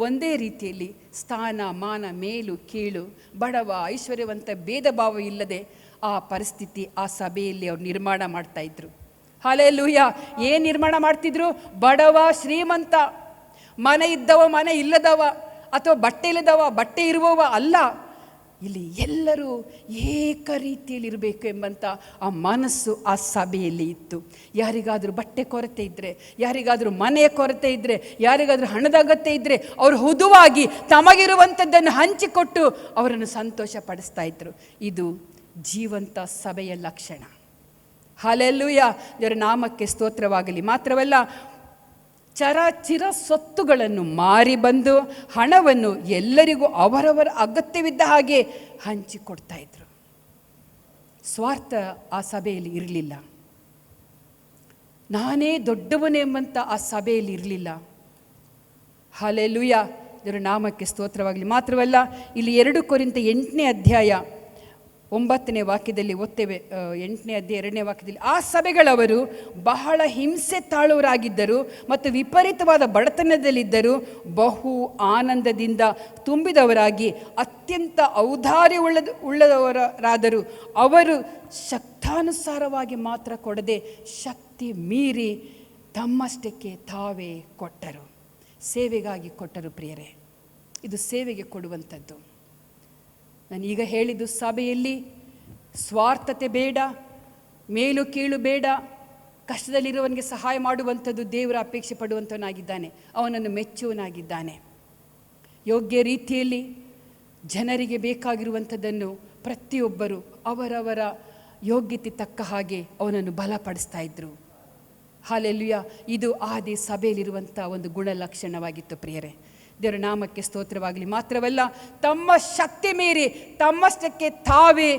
ಒಂದೇ ರೀತಿಯಲ್ಲಿ ಸ್ಥಾನ ಮಾನ, ಮೇಲು ಕೀಳು, ಬಡವ ಐಶ್ವರ್ಯವಂತ ಭೇದ ಭಾವ ಇಲ್ಲದೆ ಆ ಪರಿಸ್ಥಿತಿ ಆ ಸಭೆಯಲ್ಲಿ ಅವ್ರು ನಿರ್ಮಾಣ ಮಾಡ್ತಾಯಿದ್ರು. ಹಲ್ಲೆಲೂಯಾ. ಏನು ನಿರ್ಮಾಣ ಮಾಡ್ತಿದ್ರು? ಬಡವ ಶ್ರೀಮಂತ, ಮನೆ ಇದ್ದವ ಮನೆ ಇಲ್ಲದವ, ಅಥವಾ ಬಟ್ಟೆ ಇಲ್ಲದವ ಬಟ್ಟೆ ಇರುವವ ಅಲ್ಲ. ಇಲ್ಲಿ ಎಲ್ಲರೂ ಏಕ ರೀತಿಯಲ್ಲಿ ಇರಬೇಕು ಎಂಬಂಥ ಆ ಮನಸ್ಸು ಆ ಸಭೆಯಲ್ಲಿ ಇತ್ತು. ಯಾರಿಗಾದರೂ ಬಟ್ಟೆ ಕೊರತೆ ಇದ್ದರೆ, ಯಾರಿಗಾದರೂ ಮನೆಯ ಕೊರತೆ ಇದ್ದರೆ, ಯಾರಿಗಾದರೂ ಹಣದ ಅಗತ್ಯ ಇದ್ದರೆ ಅವರು ಹುದುವಾಗಿ ತಮಗಿರುವಂಥದ್ದನ್ನು ಹಂಚಿಕೊಟ್ಟು ಅವರನ್ನು ಸಂತೋಷ ಪಡಿಸ್ತಾ ಇದ್ರು. ಇದು ಜೀವಂತ ಸಭೆಯ ಲಕ್ಷಣ. ಹಲ್ಲೆಲೂಯಾ. ಇದರ ನಾಮಕ್ಕೆ ಸ್ತೋತ್ರವಾಗಲಿ. ಮಾತ್ರವಲ್ಲ, ಚಿರ ಸೊತ್ತುಗಳನ್ನು ಮಾರಿ ಬಂದು ಹಣವನ್ನು ಎಲ್ಲರಿಗೂ ಅವರವರ ಅಗತ್ಯವಿದ್ದ ಹಾಗೆ ಹಂಚಿಕೊಡ್ತಾ ಇದ್ರು. ಸ್ವಾರ್ಥ ಆ ಸಭೆಯಲ್ಲಿ ಇರಲಿಲ್ಲ. ನಾನೇ ದೊಡ್ಡವನೆಂಬಂತ ಆ ಸಭೆಯಲ್ಲಿ ಇರಲಿಲ್ಲ. ಹಲ್ಲೆಲೂಯಾ. ಇದರ ನಾಮಕ್ಕೆ ಸ್ತೋತ್ರವಾಗಲಿ. ಮಾತ್ರವಲ್ಲ, ಇಲ್ಲಿ 2 ಕೊರಿಂಥ 8ನೇ ಅಧ್ಯಾಯ 9ನೇ ವಾಕ್ಯದಲ್ಲಿ ಓದ್ತೇವೆ. 8ನೇ ಅಧ್ಯಾಯ 2ನೇ ವಾಕ್ಯದಲ್ಲಿ, ಆ ಸಭೆಗಳವರು ಬಹಳ ಹಿಂಸೆ ತಾಳುವರಾಗಿದ್ದರು ಮತ್ತು ವಿಪರೀತವಾದ ಬಡತನದಲ್ಲಿದ್ದರು. ಬಹು ಆನಂದದಿಂದ ತುಂಬಿದವರಾಗಿ ಅತ್ಯಂತ ಔದಾರ್ಯ ಉಳ್ಳವರಾದರು. ಅವರು ಶಕ್ತಾನುಸಾರವಾಗಿ ಮಾತ್ರ ಕೊಡದೆ ಶಕ್ತಿ ಮೀರಿ ತಮ್ಮಷ್ಟಕ್ಕೆ ತಾವೇ ಕೊಟ್ಟರು. ಸೇವೆಗಾಗಿ ಕೊಟ್ಟರು. ಪ್ರಿಯರೇ, ಇದು ಸೇವೆಗೆ ಕೊಡುವಂಥದ್ದು. ನಾನೀಗ ಹೇಳಿದ್ದು, ಸಭೆಯಲ್ಲಿ ಸ್ವಾರ್ಥತೆ ಬೇಡ, ಮೇಲು ಕೀಳು ಬೇಡ. ಕಷ್ಟದಲ್ಲಿರುವವನಿಗೆ ಸಹಾಯ ಮಾಡುವಂಥದ್ದು ದೇವರ ಅಪೇಕ್ಷೆ ಪಡುವಂಥವನಾಗಿದ್ದಾನೆ, ಅವನನ್ನು ಮೆಚ್ಚುವನಾಗಿದ್ದಾನೆ. ಯೋಗ್ಯ ರೀತಿಯಲ್ಲಿ ಜನರಿಗೆ ಬೇಕಾಗಿರುವಂಥದ್ದನ್ನು ಪ್ರತಿಯೊಬ್ಬರು ಅವರವರ ಯೋಗ್ಯತೆ ತಕ್ಕ ಹಾಗೆ ಅವನನ್ನು ಬಲಪಡಿಸ್ತಾ ಇದ್ದರು. ಹಲ್ಲೆಲೂಯಾ. ಇದು ಆದಿ ಸಭೆಯಲ್ಲಿರುವಂಥ ಒಂದು ಗುಣಲಕ್ಷಣವಾಗಿತ್ತು. ಪ್ರಿಯರೇ, ದೇವರ ನಾಮಕ್ಕೆ ಸ್ತೋತ್ರವಾಗಲಿ. ಮಾತ್ರವಲ್ಲ, ತಮ್ಮ ಶಕ್ತಿ ಮೀರಿ ತಮ್ಮಷ್ಟಕ್ಕೆ ತಾವೇ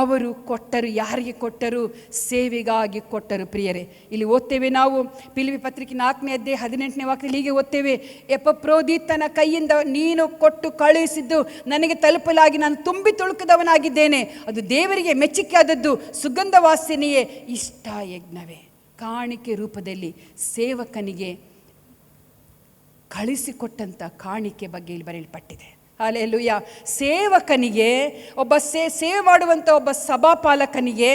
ಅವರು ಕೊಟ್ಟರು. ಯಾರಿಗೆ ಕೊಟ್ಟರು? ಸೇವೆಗಾಗಿ ಕೊಟ್ಟರು. ಪ್ರಿಯರೇ, ಇಲ್ಲಿ ಓದ್ತೇವೆ ನಾವು ಫಿಲಿಪ್ಪಿ ಪತ್ರಿಕೆ 4ನೇ ಅಧ್ಯಾಯ 18ನೇ ವಾಕ್ಯದಲ್ಲಿ ಹೀಗೆ ಓದ್ತೇವೆ, ಎಪಫ್ರೋದಿತನ ಕೈಯಿಂದ ನೀನು ಕೊಟ್ಟು ಕಳುಹಿಸಿದ್ದು ನನಗೆ ತಲುಪಲಾಗಿ ನಾನು ತುಂಬಿ ತುಳುಕದವನಾಗಿದ್ದೇನೆ. ಅದು ದೇವರಿಗೆ ಮೆಚ್ಚುಗೆ ಆದದ್ದು, ಸುಗಂಧ ವಾಸನೆಯೇ, ಇಷ್ಟ ಯಜ್ಞವೇ. ಕಾಣಿಕೆ ರೂಪದಲ್ಲಿ ಸೇವಕನಿಗೆ ಕಳಿಸಿಕೊಟ್ಟಂಥ ಕಾಣಿಕೆ ಬಗ್ಗೆ ಇಲ್ಲಿ ಬರೆಯಲ್ಪಟ್ಟಿದೆ. ಹಲ್ಲೆಲೂಯಾ. ಸೇವಕನಿಗೆ, ಒಬ್ಬ ಸೇವೆ ಮಾಡುವಂಥ ಒಬ್ಬ ಸಭಾಪಾಲಕನಿಗೆ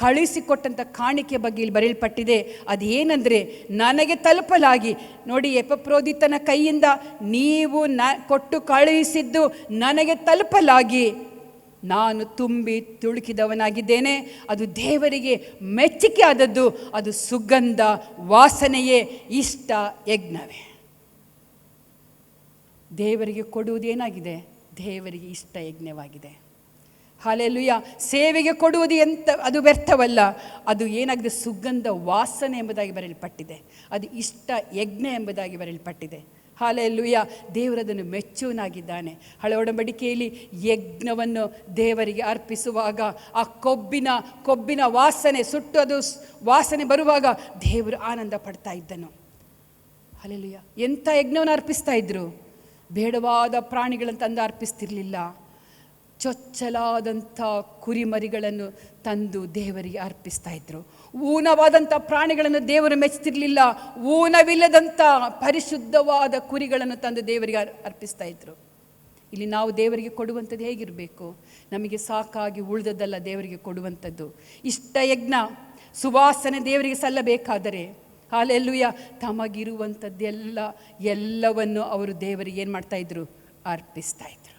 ಕಳಿಸಿಕೊಟ್ಟಂಥ ಕಾಣಿಕೆ ಬಗ್ಗೆ ಇಲ್ಲಿ ಬರೆಯಲ್ಪಟ್ಟಿದೆ. ಅದೇನೆಂದರೆ, ನನಗೆ ತಲುಪಲಾಗಿ, ನೋಡಿ, ಎಪಫ್ರೋದಿತನ ಕೈಯಿಂದ ನೀವು ಕೊಟ್ಟು ಕಳುಹಿಸಿದ್ದು ನನಗೆ ತಲುಪಲಾಗಿ ನಾನು ತುಂಬಿ ತುಳುಕಿದವನಾಗಿದ್ದೇನೆ. ಅದು ದೇವರಿಗೆ ಮೆಚ್ಚುಗೆ ಆದದ್ದು, ಅದು ಸುಗಂಧ ವಾಸನೆಯೇ, ಇಷ್ಟ ಯಜ್ಞವೇ. ದೇವರಿಗೆ ಕೊಡುವುದೇನಾಗಿದೆ? ದೇವರಿಗೆ ಇಷ್ಟ ಯಜ್ಞವಾಗಿದೆ. ಹಲ್ಲೆಲೂಯಾ. ಸೇವೆಗೆ ಕೊಡುವುದು ಅದು ವ್ಯರ್ಥವಲ್ಲ, ಅದು ಏನಾಗಿದೆ? ಸುಗಂಧ ವಾಸನೆ ಎಂಬುದಾಗಿ ಬರೆಯಲ್ಪಟ್ಟಿದೆ. ಅದು ಇಷ್ಟ ಯಜ್ಞ ಎಂಬುದಾಗಿ ಬರೆಯಲ್ಪಟ್ಟಿದೆ. ಹಲ್ಲೆಲೂಯಾ. ದೇವರದನ್ನು ಮೆಚ್ಚುವನಾಗಿದ್ದಾನೆ. ಹಳೆ ಒಡಂಬಡಿಕೆಯಲ್ಲಿ ಯಜ್ಞವನ್ನು ದೇವರಿಗೆ ಅರ್ಪಿಸುವಾಗ ಆ ಕೊಬ್ಬಿನ ವಾಸನೆ, ಸುಟ್ಟು ಅದು ವಾಸನೆ ಬರುವಾಗ ದೇವರು ಆನಂದ ಪಡ್ತಾ ಇದ್ದನು. ಹಲ್ಲೆಲೂಯಾ. ಎಂಥ ಯಜ್ಞವನ್ನು ಅರ್ಪಿಸ್ತಾ ಇದ್ರು? ಬೇಡವಾದ ಪ್ರಾಣಿಗಳಂತಂದು ಅರ್ಪಿಸ್ತಿರ್ಲಿಲ್ಲ. ಚೊಚ್ಚಲಾದಂಥ ಕುರಿಮರಿಗಳನ್ನು ತಂದು ದೇವರಿಗೆ ಅರ್ಪಿಸ್ತಾ ಇದ್ರು. ಊನವಾದಂಥ ಪ್ರಾಣಿಗಳನ್ನು ದೇವರು ಮೆಚ್ಚುತ್ತಿರಲಿಲ್ಲ. ಊನವಿಲ್ಲದಂಥ ಪರಿಶುದ್ಧವಾದ ಕುರಿಗಳನ್ನು ತಂದು ದೇವರಿಗೆ ಅರ್ಪಿಸ್ತಾ ಇದ್ರು. ಇಲ್ಲಿ ನಾವು ದೇವರಿಗೆ ಕೊಡುವಂಥದ್ದು ಹೇಗಿರಬೇಕು? ನಮಗೆ ಸಾಕಾಗಿ ಉಳಿದದ್ದಲ್ಲ ದೇವರಿಗೆ ಕೊಡುವಂಥದ್ದು. ಇಷ್ಟ ಯಜ್ಞ ಸುವಾಸನೆ ದೇವರಿಗೆ ಸಲ್ಲಬೇಕಾದರೆ ಹಾಲೆಲ್ಲೂಯ ಎಲ್ಲವನ್ನು ಅವರು ದೇವರಿಗೆ ಏನು ಮಾಡ್ತಾಯಿದ್ರು? ಅರ್ಪಿಸ್ತಾ ಇದ್ರು.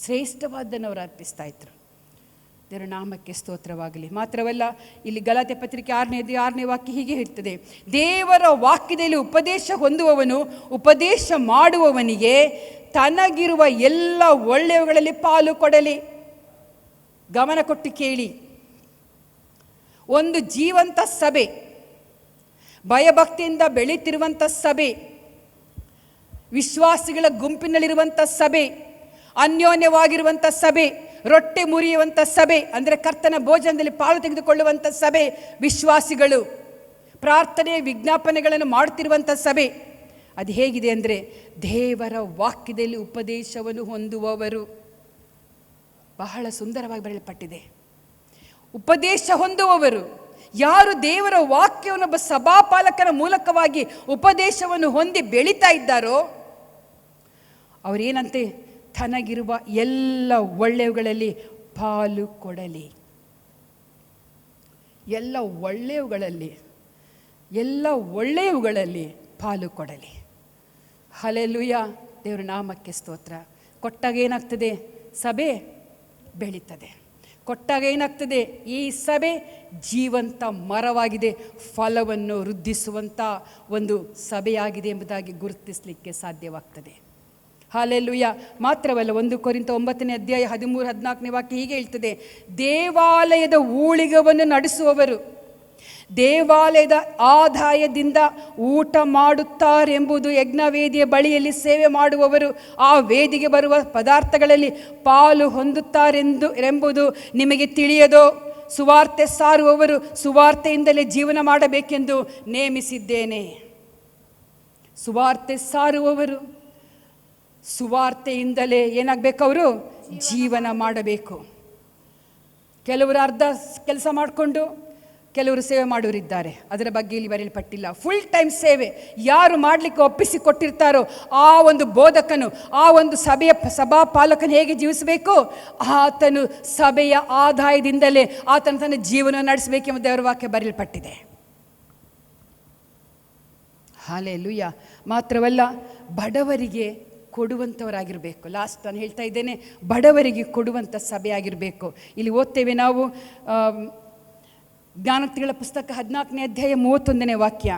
ಶ್ರೇಷ್ಠವಾದ್ದನ್ನು ಅವರು ಅರ್ಪಿಸ್ತಾ ಇದ್ರು. ದೇವರ ನಾಮಕ್ಕೆ ಸ್ತೋತ್ರವಾಗಲಿ. ಮಾತ್ರವಲ್ಲ, ಇಲ್ಲಿ ಗಲಾತ್ಯ ಪತ್ರಿಕೆ 6ನೇ ವಾಕ್ಯ ಹೀಗೆ ಹೇಳ್ತದೆ, ದೇವರ ವಾಕ್ಯದಲ್ಲಿ ಉಪದೇಶ ಹೊಂದುವವನು ಉಪದೇಶ ಮಾಡುವವನಿಗೆ ತನಗಿರುವ ಎಲ್ಲ ಒಳ್ಳೆಯವುಗಳಲ್ಲಿ ಪಾಲು ಕೊಡಲಿ. ಗಮನ ಕೊಟ್ಟು ಕೇಳಿ. ಒಂದು ಜೀವಂತ ಸಭೆ, ಭಯಭಕ್ತಿಯಿಂದ ಬೆಳೀತಿರುವಂಥ ಸಭೆ, ವಿಶ್ವಾಸಿಗಳ ಗುಂಪಿನಲ್ಲಿರುವಂಥ ಸಭೆ, ಅನ್ಯೋನ್ಯವಾಗಿರುವಂಥ ಸಭೆ, ರೊಟ್ಟೆ ಮುರಿಯುವಂಥ ಸಭೆ, ಅಂದರೆ ಕರ್ತನ ಭೋಜನದಲ್ಲಿ ಪಾಲು ತೆಗೆದುಕೊಳ್ಳುವಂಥ ಸಭೆ, ವಿಶ್ವಾಸಿಗಳು ಪ್ರಾರ್ಥನೆ ವಿಜ್ಞಾಪನೆಗಳನ್ನು ಮಾಡುತ್ತಿರುವಂಥ ಸಭೆ. ಅದು ಹೇಗಿದೆ ಅಂದರೆ ದೇವರ ವಾಕ್ಯದಲ್ಲಿ ಉಪದೇಶವನ್ನು ಹೊಂದುವವರು. ಬಹಳ ಸುಂದರವಾಗಿ ಬರೆಯಲ್ಪಟ್ಟಿದೆ. ಉಪದೇಶ ಹೊಂದುವವರು ಯಾರು ದೇವರ ವಾಕ್ಯವನ್ನು ಒಬ್ಬ ಸಭಾಪಾಲಕನ ಮೂಲಕವಾಗಿ ಉಪದೇಶವನ್ನು ಹೊಂದಿ ಬೆಳೀತಾ ಇದ್ದಾರೋ ಅವರೇನಂತೆ ತನಗಿರುವ ಎಲ್ಲ ಒಳ್ಳೆಯವುಗಳಲ್ಲಿ ಪಾಲು ಕೊಡಲಿ. ಎಲ್ಲ ಒಳ್ಳೆಯವುಗಳಲ್ಲಿ ಪಾಲು ಕೊಡಲಿ. ಹಲ್ಲೆಲೂಯಾ. ದೇವರ ನಾಮಕ್ಕೆ ಸ್ತೋತ್ರ. ಕೊಟ್ಟಾಗ ಏನಾಗ್ತದೆ? ಸಭೆ ಬೆಳೀತದೆ. ಕೊಟ್ಟಾಗ ಏನಾಗ್ತದೆ? ಈ ಸಭೆ ಜೀವಂತ ಮರವಾಗಿದೆ, ಫಲವನ್ನು ವೃದ್ಧಿಸುವಂಥ ಒಂದು ಸಭೆಯಾಗಿದೆ ಎಂಬುದಾಗಿ ಗುರುತಿಸಲಿಕ್ಕೆ ಸಾಧ್ಯವಾಗ್ತದೆ. ಹಲ್ಲೆಲೂಯಾ. ಮಾತ್ರವಲ್ಲ, 1 ಕೊರಿಂಥ 9ನೇ ಅಧ್ಯಾಯ 13-14ನೇ ವಾಕ್ಯ ಹೀಗೆ ಹೇಳ್ತದೆ, ದೇವಾಲಯದ ಊಳಿಗವನ್ನು ನಡೆಸುವವರು ದೇವಾಲಯದ ಆದಾಯದಿಂದ ಊಟ ಮಾಡುತ್ತಾರೆಂಬುದು ಯಜ್ಞವೇದಿಯ ಬಳಿಯಲ್ಲಿ ಸೇವೆ ಮಾಡುವವರು ಆ ವೇದಿಗೆ ಬರುವ ಪದಾರ್ಥಗಳಲ್ಲಿ ಪಾಲು ಹೊಂದುತ್ತಾರೆಂಬುದು ನಿಮಗೆ ತಿಳಿಯದೋ? ಸುವಾರ್ತೆ ಸಾರುವವರು ಸುವಾರ್ತೆಯಿಂದಲೇ ಜೀವನ ಮಾಡಬೇಕೆಂದು ನೇಮಿಸಿದ್ದೇನೆ. ಸುವಾರ್ತೆ ಸಾರುವವರು ಸುವಾರ್ತೆಯಿಂದಲೇ ಏನಾಗಬೇಕು? ಅವರು ಜೀವನ ಮಾಡಬೇಕು. ಕೆಲವರು ಅರ್ಧ ಕೆಲಸ ಮಾಡಿಕೊಂಡು ಕೆಲವರು ಸೇವೆ ಮಾಡೋರಿದ್ದಾರೆ. ಅದರ ಬಗ್ಗೆ ಇಲ್ಲಿ ಬರೆಯಲ್ಪಟ್ಟಿಲ್ಲ. ಫುಲ್ ಟೈಮ್ ಸೇವೆ ಯಾರು ಮಾಡಲಿಕ್ಕೆ ಒಪ್ಪಿಸಿಕೊಟ್ಟಿರ್ತಾರೋ ಆ ಒಂದು ಬೋಧಕನು, ಆ ಒಂದು ಸಭಾಪಾಲಕನು ಹೇಗೆ ಜೀವಿಸಬೇಕು? ಆತನು ಸಭೆಯ ಆದಾಯದಿಂದಲೇ ಆತನು ತನ್ನ ಜೀವನ ನಡೆಸಬೇಕೆಂಬ ದೇವರ ವಾಕ್ಯ ಬರೆಯಲ್ಪಟ್ಟಿದೆ. ಹಲ್ಲೆಲೂಯಾ. ಮಾತ್ರವಲ್ಲ, ಬಡವರಿಗೆ ಕೊಡುವಂಥವರಾಗಿರಬೇಕು. ಲಾಸ್ಟ್ ನಾನು ಹೇಳ್ತಾ ಇದ್ದೇನೆ, ಬಡವರಿಗೆ ಕೊಡುವಂಥ ಸಭೆ ಆಗಿರಬೇಕು. ಇಲ್ಲಿ ಓದ್ತೇವೆ ನಾವು ಜ್ಞಾನೋಕ್ತಿಗಳ ಪುಸ್ತಕ 14ನೇ ಅಧ್ಯಾಯ 31ನೇ ವಾಕ್ಯ,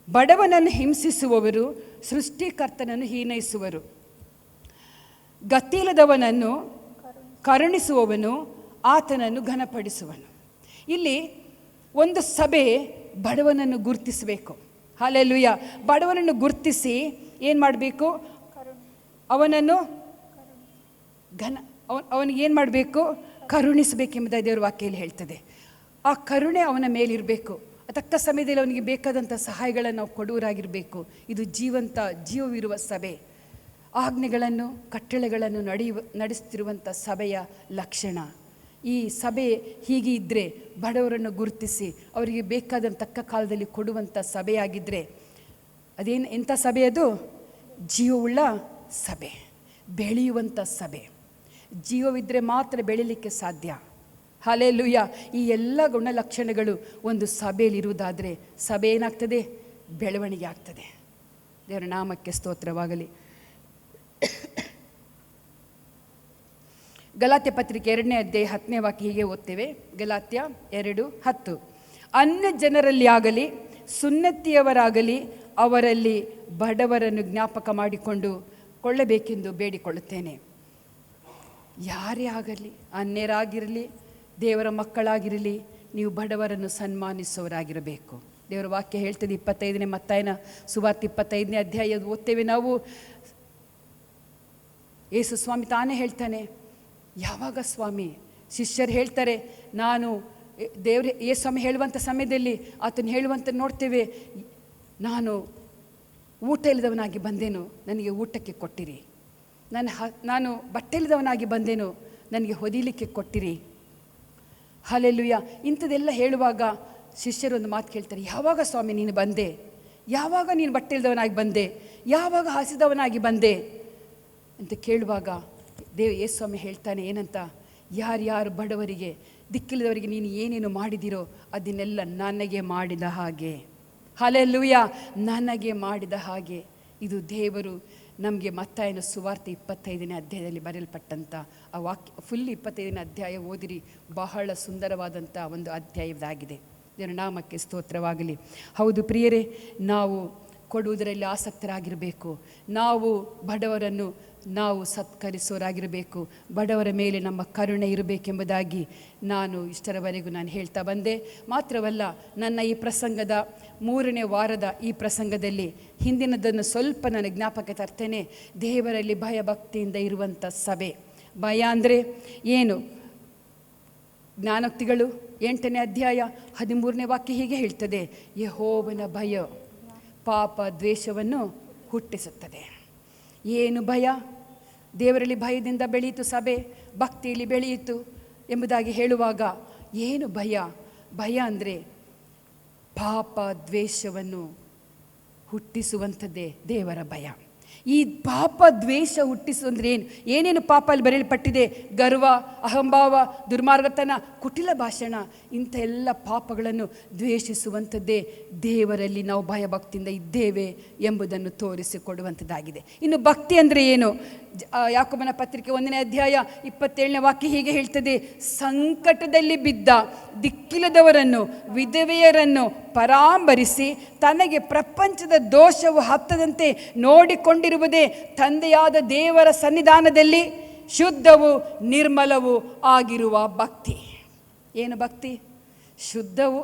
ಬಡವನನ್ನು ಹಿಂಸಿಸುವವರು ಸೃಷ್ಟಿಕರ್ತನನ್ನು ಹೀನೈಸುವರು, ಗತಿಯಿಲ್ಲದವನನ್ನು ಕರುಣಿಸುವವನು ಆತನನ್ನು ಘನಪಡಿಸುವನು. ಇಲ್ಲಿ ಒಂದು ಸಭೆ ಬಡವನನ್ನು ಗುರುತಿಸಬೇಕು. ಹಲ್ಲೆಲೂಯಾ. ಬಡವನನ್ನು ಗುರುತಿಸಿ ಏನು ಮಾಡಬೇಕು? ಅವನನ್ನು ಅವನಿಗೆ ಏನು ಮಾಡಬೇಕು? ಕರುಣಿಸಬೇಕೆಂಬುದಾಗಿ ದೇವರ ವಾಕ್ಯದಲ್ಲಿ ಹೇಳ್ತದೆ. ಆ ಕರುಣೆ ಅವನ ಮೇಲಿರಬೇಕು. ತಕ್ಕ ಸಮಯದಲ್ಲಿ ಅವನಿಗೆ ಬೇಕಾದಂಥ ಸಹಾಯಗಳನ್ನು ನಾವು ಕೊಡುವರಾಗಿರಬೇಕು. ಇದು ಜೀವವಿರುವ ಸಭೆ. ಆಜ್ಞೆಗಳನ್ನು ಕಟ್ಟಳೆಗಳನ್ನು ನಡೆಸುತ್ತಿರುವಂಥ ಸಭೆಯ ಲಕ್ಷಣ. ಈ ಸಭೆ ಹೀಗೆ ಇದ್ದರೆ, ಬಡವರನ್ನು ಗುರುತಿಸಿ ಅವರಿಗೆ ಬೇಕಾದಂಥ ತಕ್ಕ ಕಾಲದಲ್ಲಿ ಕೊಡುವಂಥ ಸಭೆಯಾಗಿದ್ದರೆ ಎಂಥ ಸಭೆ ಅದು? ಜೀವವುಳ್ಳ ಸಭೆ, ಬೆಳೆಯುವಂಥ ಸಭೆ. ಜೀವವಿದ್ದರೆ ಮಾತ್ರ ಬೆಳೀಲಿಕ್ಕೆ ಸಾಧ್ಯ. ಹಲ್ಲೆಲೂಯಾ. ಈ ಎಲ್ಲ ಗುಣಲಕ್ಷಣಗಳು ಒಂದು ಸಭೆಯಲ್ಲಿ ಇರುವುದಾದರೆ ಸಭೆ ಏನಾಗ್ತದೆ? ಬೆಳವಣಿಗೆ ಆಗ್ತದೆ. ದೇವರ ನಾಮಕ್ಕೆ ಸ್ತೋತ್ರವಾಗಲಿ. ಗಲಾತ್ಯ ಪತ್ರಿಕೆ 2ನೇ ಅಧ್ಯಾಯ 10ನೇ ವಾಕ್ಯ ಹೀಗೆ ಓದ್ತೇವೆ. ಗಲಾತ್ಯ 2:10, ಅನ್ಯ ಜನರಲ್ಲಿ ಆಗಲಿ ಸುನ್ನತಿಯವರಾಗಲಿ ಅವರಲ್ಲಿ ಬಡವರನ್ನು ಜ್ಞಾಪಕ ಮಾಡಿಕೊಂಡು ಕೊಳ್ಳಬೇಕೆಂದು ಬೇಡಿಕೊಳ್ಳುತ್ತೇನೆ. ಯಾರೇ ಆಗಲಿ, ಅನ್ಯರಾಗಿರಲಿ ದೇವರ ಮಕ್ಕಳಾಗಿರಲಿ, ನೀವು ಬಡವರನ್ನು ಸನ್ಮಾನಿಸುವವರಾಗಿರಬೇಕು. ದೇವರ ವಾಕ್ಯ ಹೇಳ್ತದೆ. 25ನೇ ಮತ್ತಾಯನ ಸುವಾರ್ತೆ 25ನೇ ಅಧ್ಯಾಯ ಓದ್ತೇವೆ ನಾವು. ಯೇಸು ಸ್ವಾಮಿ ತಾನೇ ಹೇಳ್ತಾನೆ. ಯಾವಾಗ ಸ್ವಾಮಿ? ಶಿಷ್ಯರು ಹೇಳ್ತಾರೆ, ನಾನು ಯೇಸು ಸ್ವಾಮಿ ಹೇಳುವಂಥ ಸಮಯದಲ್ಲಿ ಆತನು ಹೇಳುವಂಥ ನೋಡ್ತೇವೆ, ನಾನು ಊಟ ಇಲ್ಲದವನಾಗಿ ಬಂದೇನು, ನನಗೆ ಊಟಕ್ಕೆ ಕೊಟ್ಟಿರಿ. ನಾನು ಬಟ್ಟೆಲಿದವನಾಗಿ ಬಂದೇನು, ನನಗೆ ಹೊದಿಲಿಕ್ಕೆ ಕೊಟ್ಟಿರಿ. ಹಲ್ಲೆಲೂಯ. ಇಂಥದ್ದೆಲ್ಲ ಹೇಳುವಾಗ ಶಿಷ್ಯರೊಂದು ಮಾತು ಕೇಳ್ತಾರೆ, ಯಾವಾಗ ಸ್ವಾಮಿ ನೀನು ಬಂದೆ? ಯಾವಾಗ ನೀನು ಬಟ್ಟೆಲಿದವನಾಗಿ ಬಂದೆ? ಯಾವಾಗ ಹಸಿದವನಾಗಿ ಬಂದೆ ಅಂತ ಕೇಳುವಾಗ ಯೇಸು ಸ್ವಾಮಿ ಹೇಳ್ತಾನೆ ಏನಂತ, ಯಾರ್ಯಾರು ಬಡವರಿಗೆ ದಿಕ್ಕಿಲ್ಲದವರಿಗೆ ನೀನು ಏನೇನು ಮಾಡಿದಿರೋ ಅದನ್ನೆಲ್ಲ ನನಗೆ ಮಾಡಿದ ಹಾಗೆ. ಹಲ್ಲೆಲೂಯ, ನನಗೆ ಮಾಡಿದ ಹಾಗೆ. ಇದು ದೇವರು ನಮಗೆ ಮತ್ತಾಯನ ಸುವಾರ್ತೆ 25ನೇ ಅಧ್ಯಾಯದಲ್ಲಿ ಬರೆಯಲ್ಪಟ್ಟಂಥ ಆ ವಾಕ್ಯ. ಫುಲ್ 25ನೇ ಅಧ್ಯಾಯ ಓದಿರಿ, ಬಹಳ ಸುಂದರವಾದಂಥ ಒಂದು ಅಧ್ಯಾಯವಾಗಿದೆ. ದೇವರ ನಾಮಕ್ಕೆ ಸ್ತೋತ್ರವಾಗಲಿ. ಹೌದು ಪ್ರಿಯರೇ, ನಾವು ಕೊಡುವುದರಲ್ಲಿ ಆಸಕ್ತರಾಗಿರಬೇಕು. ನಾವು ಬಡವರನ್ನು ನಾವು ಸತ್ಕರಿಸೋರಾಗಿರಬೇಕು. ಬಡವರ ಮೇಲೆ ನಮ್ಮ ಕರುಣೆ ಇರಬೇಕೆಂಬುದಾಗಿ ನಾನು ಇಷ್ಟರವರೆಗೂ ನಾನು ಹೇಳ್ತಾ ಬಂದೆ. ಮಾತ್ರವಲ್ಲ, ನನ್ನ ಈ ಪ್ರಸಂಗದ 3ನೇ ವಾರದ ಈ ಪ್ರಸಂಗದಲ್ಲಿ ಹಿಂದಿನದನ್ನು ಸ್ವಲ್ಪ ನಾನು ಜ್ಞಾಪಕ ತರ್ತೇನೆ. ದೇವರಲ್ಲಿ ಭಯಭಕ್ತಿಯಿಂದ ಇರುವಂಥ ಸಭೆ. ಭಯ ಅಂದರೆ ಏನು? ಜ್ಞಾನೋಕ್ತಿಗಳು 8ನೇ ಅಧ್ಯಾಯ 13ನೇ ವಾಕ್ಯ ಹೀಗೆ ಹೇಳ್ತದೆ, ಯೆಹೋವನ ಭಯ ಪಾಪ ದ್ವೇಷವನ್ನು ಹುಟ್ಟಿಸುತ್ತದೆ. ಏನು ಭಯ? ದೇವರಲ್ಲಿ ಭಯದಿಂದ ಬೆಳೆಯಿತು ಸಭೆ, ಭಕ್ತಿಯಲ್ಲಿ ಬೆಳೆಯಿತು ಎಂಬುದಾಗಿ ಹೇಳುವಾಗ ಏನು ಭಯ? ಭಯ ಅಂದರೆ ಪಾಪ ದ್ವೇಷವನ್ನು ಹುಟ್ಟಿಸುವಂಥದ್ದೇ ದೇವರ ಭಯ. ಈ ಪಾಪ ದ್ವೇಷ ಹುಟ್ಟಿಸುವಂದ್ರೆ ಏನೇನು ಪಾಪ ಅಲ್ಲಿ ಬರೆಯಲ್ಪಟ್ಟಿದೆ? ಗರ್ವ, ಅಹಂಭಾವ, ದುರ್ಮಾರ್ಗತನ, ಕುಟಿಲ ಭಾಷಣ, ಇಂಥ ಎಲ್ಲ ಪಾಪಗಳನ್ನು ದ್ವೇಷಿಸುವಂಥದ್ದೇ ದೇವರಲ್ಲಿ ನಾವು ಭಯಭಕ್ತಿಯಿಂದ ಇದ್ದೇವೆ ಎಂಬುದನ್ನು ತೋರಿಸಿಕೊಡುವಂಥದ್ದಾಗಿದೆ. ಇನ್ನು ಭಕ್ತಿ ಅಂದರೆ ಏನು? ಯಾಕೋಬನ ಪತ್ರಿಕೆ 1ನೇ ಅಧ್ಯಾಯ 27ನೇ ವಾಕ್ಯ ಹೀಗೆ ಹೇಳ್ತದೆ, ಸಂಕಟದಲ್ಲಿ ಬಿದ್ದ ದಿಕ್ಕಿಲ್ಲದವರನ್ನು, ವಿಧವೆಯರನ್ನು ಪರಾಂಬರಿಸಿ ತನಗೆ ಪ್ರಪಂಚದ ದೋಷವು ಹತ್ತದಂತೆ ನೋಡಿಕೊಂಡಿರುವುದೇ ತಂದೆಯಾದ ದೇವರ ಸನ್ನಿಧಾನದಲ್ಲಿ ಶುದ್ಧವೂ ನಿರ್ಮಲವೂ ಆಗಿರುವ ಭಕ್ತಿ. ಏನು ಭಕ್ತಿ? ಶುದ್ಧವೂ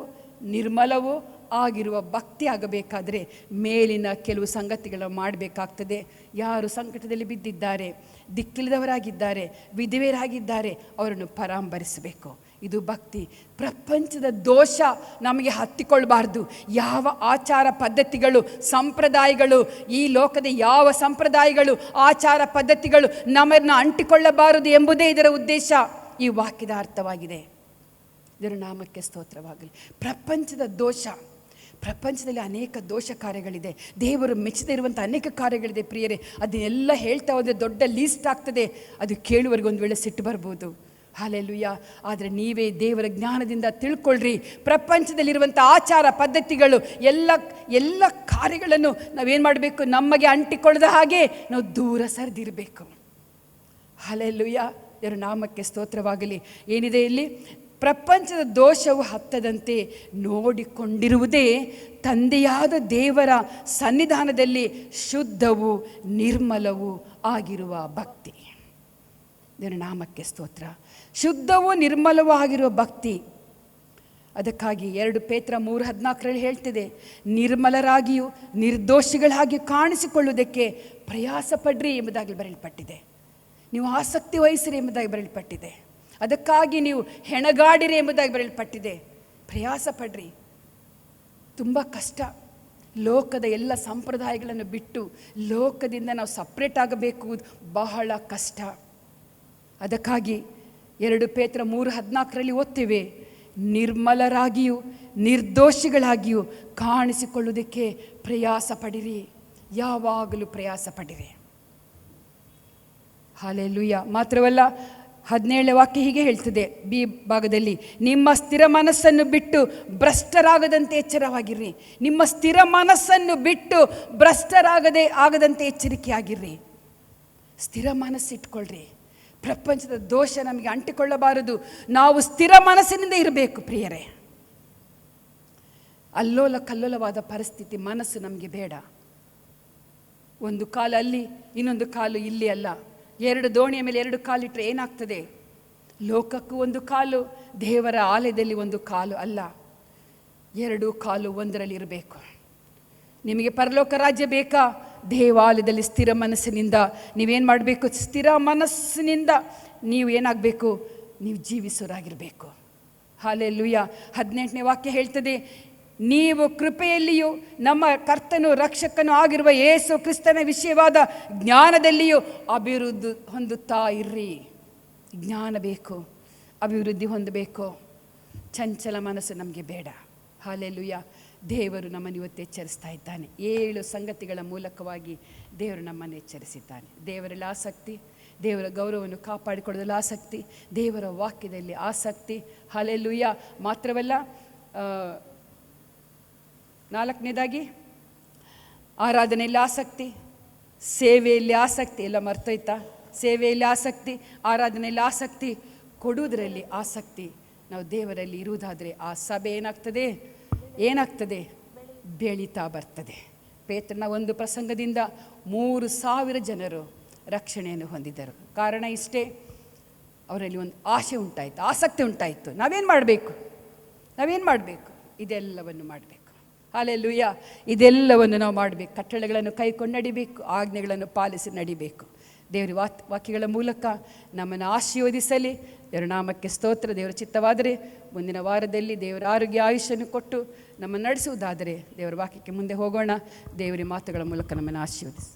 ನಿರ್ಮಲವೂ ಆಗಿರುವ ಭಕ್ತಿ ಆಗಬೇಕಾದರೆ ಮೇಲಿನ ಕೆಲವು ಸಂಗತಿಗಳನ್ನು ಮಾಡಬೇಕಾಗ್ತದೆ. ಯಾರು ಸಂಕಟದಲ್ಲಿ ಬಿದ್ದಿದ್ದಾರೆ, ದಿಕ್ಕಿಲ್ಲದವರಾಗಿದ್ದಾರೆ, ವಿಧವೆಯರಾಗಿದ್ದಾರೆ, ಅವರನ್ನು ಪರಾಂಬರಿಸಬೇಕು. ಇದು ಭಕ್ತಿ. ಪ್ರಪಂಚದ ದೋಷ ನಮಗೆ ಹತ್ತಿಕೊಳ್ಳಬಾರ್ದು. ಯಾವ ಆಚಾರ ಪದ್ಧತಿಗಳು, ಸಂಪ್ರದಾಯಗಳು, ಈ ಲೋಕದ ಯಾವ ಸಂಪ್ರದಾಯಗಳು, ಆಚಾರ ಪದ್ಧತಿಗಳು ನಮ್ಮನ್ನು ಅಂಟಿಕೊಳ್ಳಬಾರದು ಎಂಬುದೇ ಇದರ ಉದ್ದೇಶ. ಈ ವಾಕ್ಯದ ಅರ್ಥವಾಗಿದೆ. ಇದರ ನಾಮಕ್ಕೆ ಸ್ತೋತ್ರವಾಗಲಿ. ಪ್ರಪಂಚದ ದೋಷ, ಪ್ರಪಂಚದಲ್ಲಿ ಅನೇಕ ದೋಷ ಕಾರ್ಯಗಳಿದೆ, ದೇವರು ಮೆಚ್ಚದೇ ಇರುವಂಥ ಅನೇಕ ಕಾರ್ಯಗಳಿದೆ ಪ್ರಿಯರೇ. ಅದನ್ನೆಲ್ಲ ಹೇಳ್ತಾ ಹೋದರೆ ದೊಡ್ಡ ಲೀಸ್ಟ್ ಆಗ್ತದೆ. ಅದು ಕೇಳುವವರೆಗೆ ಒಂದು ವೇಳೆ ಸಿಟ್ಟು ಬರ್ಬೋದು. ಹಲ್ಲೆಲೂಯಾ. ಆದರೆ ನೀವೇ ದೇವರ ಜ್ಞಾನದಿಂದ ತಿಳ್ಕೊಳ್ರಿ. ಪ್ರಪಂಚದಲ್ಲಿರುವಂಥ ಆಚಾರ ಪದ್ಧತಿಗಳು ಎಲ್ಲ ಕಾರ್ಯಗಳನ್ನು ನಾವೇನು ಮಾಡಬೇಕು? ನಮಗೆ ಅಂಟಿಕೊಳ್ಳದ ಹಾಗೆ ನಾವು ದೂರ ಸರಿದಿರಬೇಕು. ಹಲ್ಲೆಲೂಯಾ. ಇದರ ನಾಮಕ್ಕೆ ಸ್ತೋತ್ರವಾಗಲಿ. ಏನಿದೆ ಇಲ್ಲಿ? ಪ್ರಪಂಚದ ದೋಷವು ಹತ್ತದಂತೆ ನೋಡಿಕೊಂಡಿರುವುದೇ ತಂದೆಯಾದ ದೇವರ ಸನ್ನಿಧಾನದಲ್ಲಿ ಶುದ್ಧವೂ ನಿರ್ಮಲವೂ ಆಗಿರುವ ಭಕ್ತಿ. ಇದರ ನಾಮಕ್ಕೆ ಸ್ತೋತ್ರ. ಶುದ್ಧವೂ ನಿರ್ಮಲವೂ ಆಗಿರುವ ಭಕ್ತಿ. ಅದಕ್ಕಾಗಿ 2 ಪೇತ್ರ 3:14 ಹೇಳ್ತಿದೆ, ನಿರ್ಮಲರಾಗಿಯೂ ನಿರ್ದೋಷಿಗಳಾಗಿಯೂ ಕಾಣಿಸಿಕೊಳ್ಳುವುದಕ್ಕೆ ಪ್ರಯಾಸ ಪಡ್ರಿ ಎಂಬುದಾಗಿ ಬರೆಯಲ್ಪಟ್ಟಿದೆ. ನೀವು ಆಸಕ್ತಿ ವಹಿಸಿರಿ ಎಂಬುದಾಗಿ ಬರೆಯಲ್ಪಟ್ಟಿದೆ. ಅದಕ್ಕಾಗಿ ನೀವು ಹೆಣಗಾಡಿರಿ ಎಂಬುದಾಗಿ ಬರೆಯಲ್ಪಟ್ಟಿದೆ. ಪ್ರಯಾಸ ಪಡ್ರಿ. ತುಂಬ ಕಷ್ಟ. ಲೋಕದ ಎಲ್ಲ ಸಂಪ್ರದಾಯಗಳನ್ನು ಬಿಟ್ಟು ಲೋಕದಿಂದ ನಾವು ಸಪ್ರೇಟ್ ಆಗಬೇಕು, ಬಹಳ ಕಷ್ಟ. ಅದಕ್ಕಾಗಿ 2 ಪೇತ್ರ 3:14 ಓದ್ತೇವೆ, ನಿರ್ಮಲರಾಗಿಯೂ ನಿರ್ದೋಷಿಗಳಾಗಿಯೂ ಕಾಣಿಸಿಕೊಳ್ಳುವುದಕ್ಕೆ ಪ್ರಯಾಸ ಪಡಿರಿ. ಯಾವಾಗಲೂ ಪ್ರಯಾಸ ಪಡಿರಿ. ಹಲ್ಲೆಲೂಯಾ. ಮಾತ್ರವಲ್ಲ, 17ನೇ ವಾಕ್ಯ ಹೀಗೆ ಹೇಳ್ತದೆ ಬಿ ಭಾಗದಲ್ಲಿ, ನಿಮ್ಮ ಸ್ಥಿರ ಮನಸ್ಸನ್ನು ಬಿಟ್ಟು ಭ್ರಷ್ಟರಾಗದಂತೆ ಎಚ್ಚರವಾಗಿರ್ರಿ. ನಿಮ್ಮ ಸ್ಥಿರ ಮನಸ್ಸನ್ನು ಬಿಟ್ಟು ಆಗದಂತೆ ಎಚ್ಚರಿಕೆಯಾಗಿರ್ರಿ. ಸ್ಥಿರ ಮನಸ್ಸಿಟ್ಕೊಳ್ರಿ. ಪ್ರಪಂಚದ ದೋಷ ನಮಗೆ ಅಂಟಿಕೊಳ್ಳಬಾರದು. ನಾವು ಸ್ಥಿರ ಮನಸ್ಸಿನಿಂದ ಇರಬೇಕು ಪ್ರಿಯರೇ. ಅಲ್ಲೋಲ ಕಲ್ಲೋಲವಾದ ಪರಿಸ್ಥಿತಿ ಮನಸ್ಸು ನಮಗೆ ಬೇಡ. ಒಂದು ಕಾಲು ಅಲ್ಲಿ, ಇನ್ನೊಂದು ಕಾಲು ಇಲ್ಲಿ ಅಲ್ಲ. 2 ದೋಣಿಯ ಮೇಲೆ 2 ಕಾಲಿಟ್ಟರೆ ಏನಾಗ್ತದೆ? ಲೋಕಕ್ಕೂ ಒಂದು ಕಾಲು, ದೇವರ ಆಲಯದಲ್ಲಿ ಒಂದು ಕಾಲು ಅಲ್ಲ. 2 ಕಾಲು ಒಂದರಲ್ಲಿ ಇರಬೇಕು. ನಿಮಗೆ ಪರಲೋಕ ರಾಜ್ಯ ಬೇಕಾ? ದೇವಾಲಯದಲ್ಲಿ ಸ್ಥಿರ ಮನಸ್ಸಿನಿಂದ ನೀವೇನು ಮಾಡಬೇಕು? ಸ್ಥಿರ ಮನಸ್ಸಿನಿಂದ ನೀವು ಏನಾಗಬೇಕು? ನೀವು ಜೀವಿಸೋರಾಗಿರಬೇಕು. ಹಲ್ಲೆಲೂಯಾ. 18ನೇ ವಾಕ್ಯ ಹೇಳ್ತದೆ, ನೀವು ಕೃಪೆಯಲ್ಲಿಯೂ ನಮ್ಮ ಕರ್ತನು ರಕ್ಷಕನು ಆಗಿರುವ ಯೇಸು ಕ್ರಿಸ್ತನ ವಿಷಯವಾದ ಜ್ಞಾನದಲ್ಲಿಯೂ ಅಭಿವೃದ್ಧಿ ಹೊಂದುತ್ತಾ ಇರ್ರಿ. ಜ್ಞಾನ ಬೇಕು, ಅಭಿವೃದ್ಧಿ ಹೊಂದಬೇಕು. ಚಂಚಲ ಮನಸ್ಸು ನಮಗೆ ಬೇಡ. ಹಲ್ಲೆಲೂಯಾ. ದೇವರು ನಮ್ಮನ್ನು ಇವತ್ತು ಎಚ್ಚರಿಸ್ತಾ ಇದ್ದಾನೆ. 7 ಸಂಗತಿಗಳ ಮೂಲಕವಾಗಿ ದೇವರು ನಮ್ಮನ್ನು ಎಚ್ಚರಿಸಿದ್ದಾನೆ. ದೇವರಲ್ಲಿ ಆಸಕ್ತಿ, ದೇವರ ಗೌರವವನ್ನು ಕಾಪಾಡಿಕೊಳ್ಳಲು ಆಸಕ್ತಿ, ದೇವರ ವಾಕ್ಯದಲ್ಲಿ ಆಸಕ್ತಿ. ಹಲ್ಲೆಲೂಯಾ. ಮಾತ್ರವಲ್ಲ, 4ನೇದಾಗಿ ಆರಾಧನೆಯಲ್ಲಿ ಆಸಕ್ತಿ, ಸೇವೆಯಲ್ಲಿ ಆಸಕ್ತಿ. ಎಲ್ಲ ಮರ್ತೋಯ್ತಾ? ಸೇವೆಯಲ್ಲಿ ಆಸಕ್ತಿ, ಆರಾಧನೆಯಲ್ಲಿ ಆಸಕ್ತಿ, ಕೊಡುವುದರಲ್ಲಿ ಆಸಕ್ತಿ. ನಾವು ದೇವರಲ್ಲಿ ಇರುವುದಾದರೆ ಆ ಸಭೆ ಏನಾಗ್ತದೆ? ಬೆಳೀತಾ ಬರ್ತದೆ. ಪೇತ್ರನ ಒಂದು ಪ್ರಸಂಗದಿಂದ 3,000 ಜನರು ರಕ್ಷಣೆಯನ್ನು ಹೊಂದಿದರು. ಕಾರಣ ಇಷ್ಟೇ, ಅವರಲ್ಲಿ ಒಂದು ಆಸೆ ಉಂಟಾಯಿತು, ಆಸಕ್ತಿ ಉಂಟಾಯಿತು. ನಾವೇನು ಮಾಡಬೇಕು? ಇದೆಲ್ಲವನ್ನು ಮಾಡಬೇಕು. ಹಲ್ಲೆಲೂಯಾ. ಇದೆಲ್ಲವನ್ನು ನಾವು ಮಾಡಬೇಕು. ಕಟ್ಟಳೆಗಳನ್ನು ಕೈಕೊಂಡು ನಡಿಬೇಕು, ಆಜ್ಞೆಗಳನ್ನು ಪಾಲಿಸಿ ನಡಿಬೇಕು. ದೇವರ ವಾಕ್ಯಗಳ ಮೂಲಕ ನಮ್ಮನ್ನು ಆಶೀರ್ವದಿಸಲಿ. ದೇವರ ನಾಮಕ್ಕೆ ಸ್ತೋತ್ರ. ದೇವರ ಚಿತ್ತವಾದರೆ ಮುಂದಿನ ವಾರದಲ್ಲಿ ದೇವರ ಆರೋಗ್ಯ ಆಯುಷ್ಯನ್ನು ಕೊಟ್ಟು ನಮ್ಮನ್ನು ನಡೆಸುವುದಾದರೆ ದೇವರ ವಾಕ್ಯಕ್ಕೆ ಮುಂದೆ ಹೋಗೋಣ. ದೇವರ ಮಾತುಗಳ ಮೂಲಕ ನಮ್ಮನ್ನು ಆಶೀರ್ವದಿಸಿ.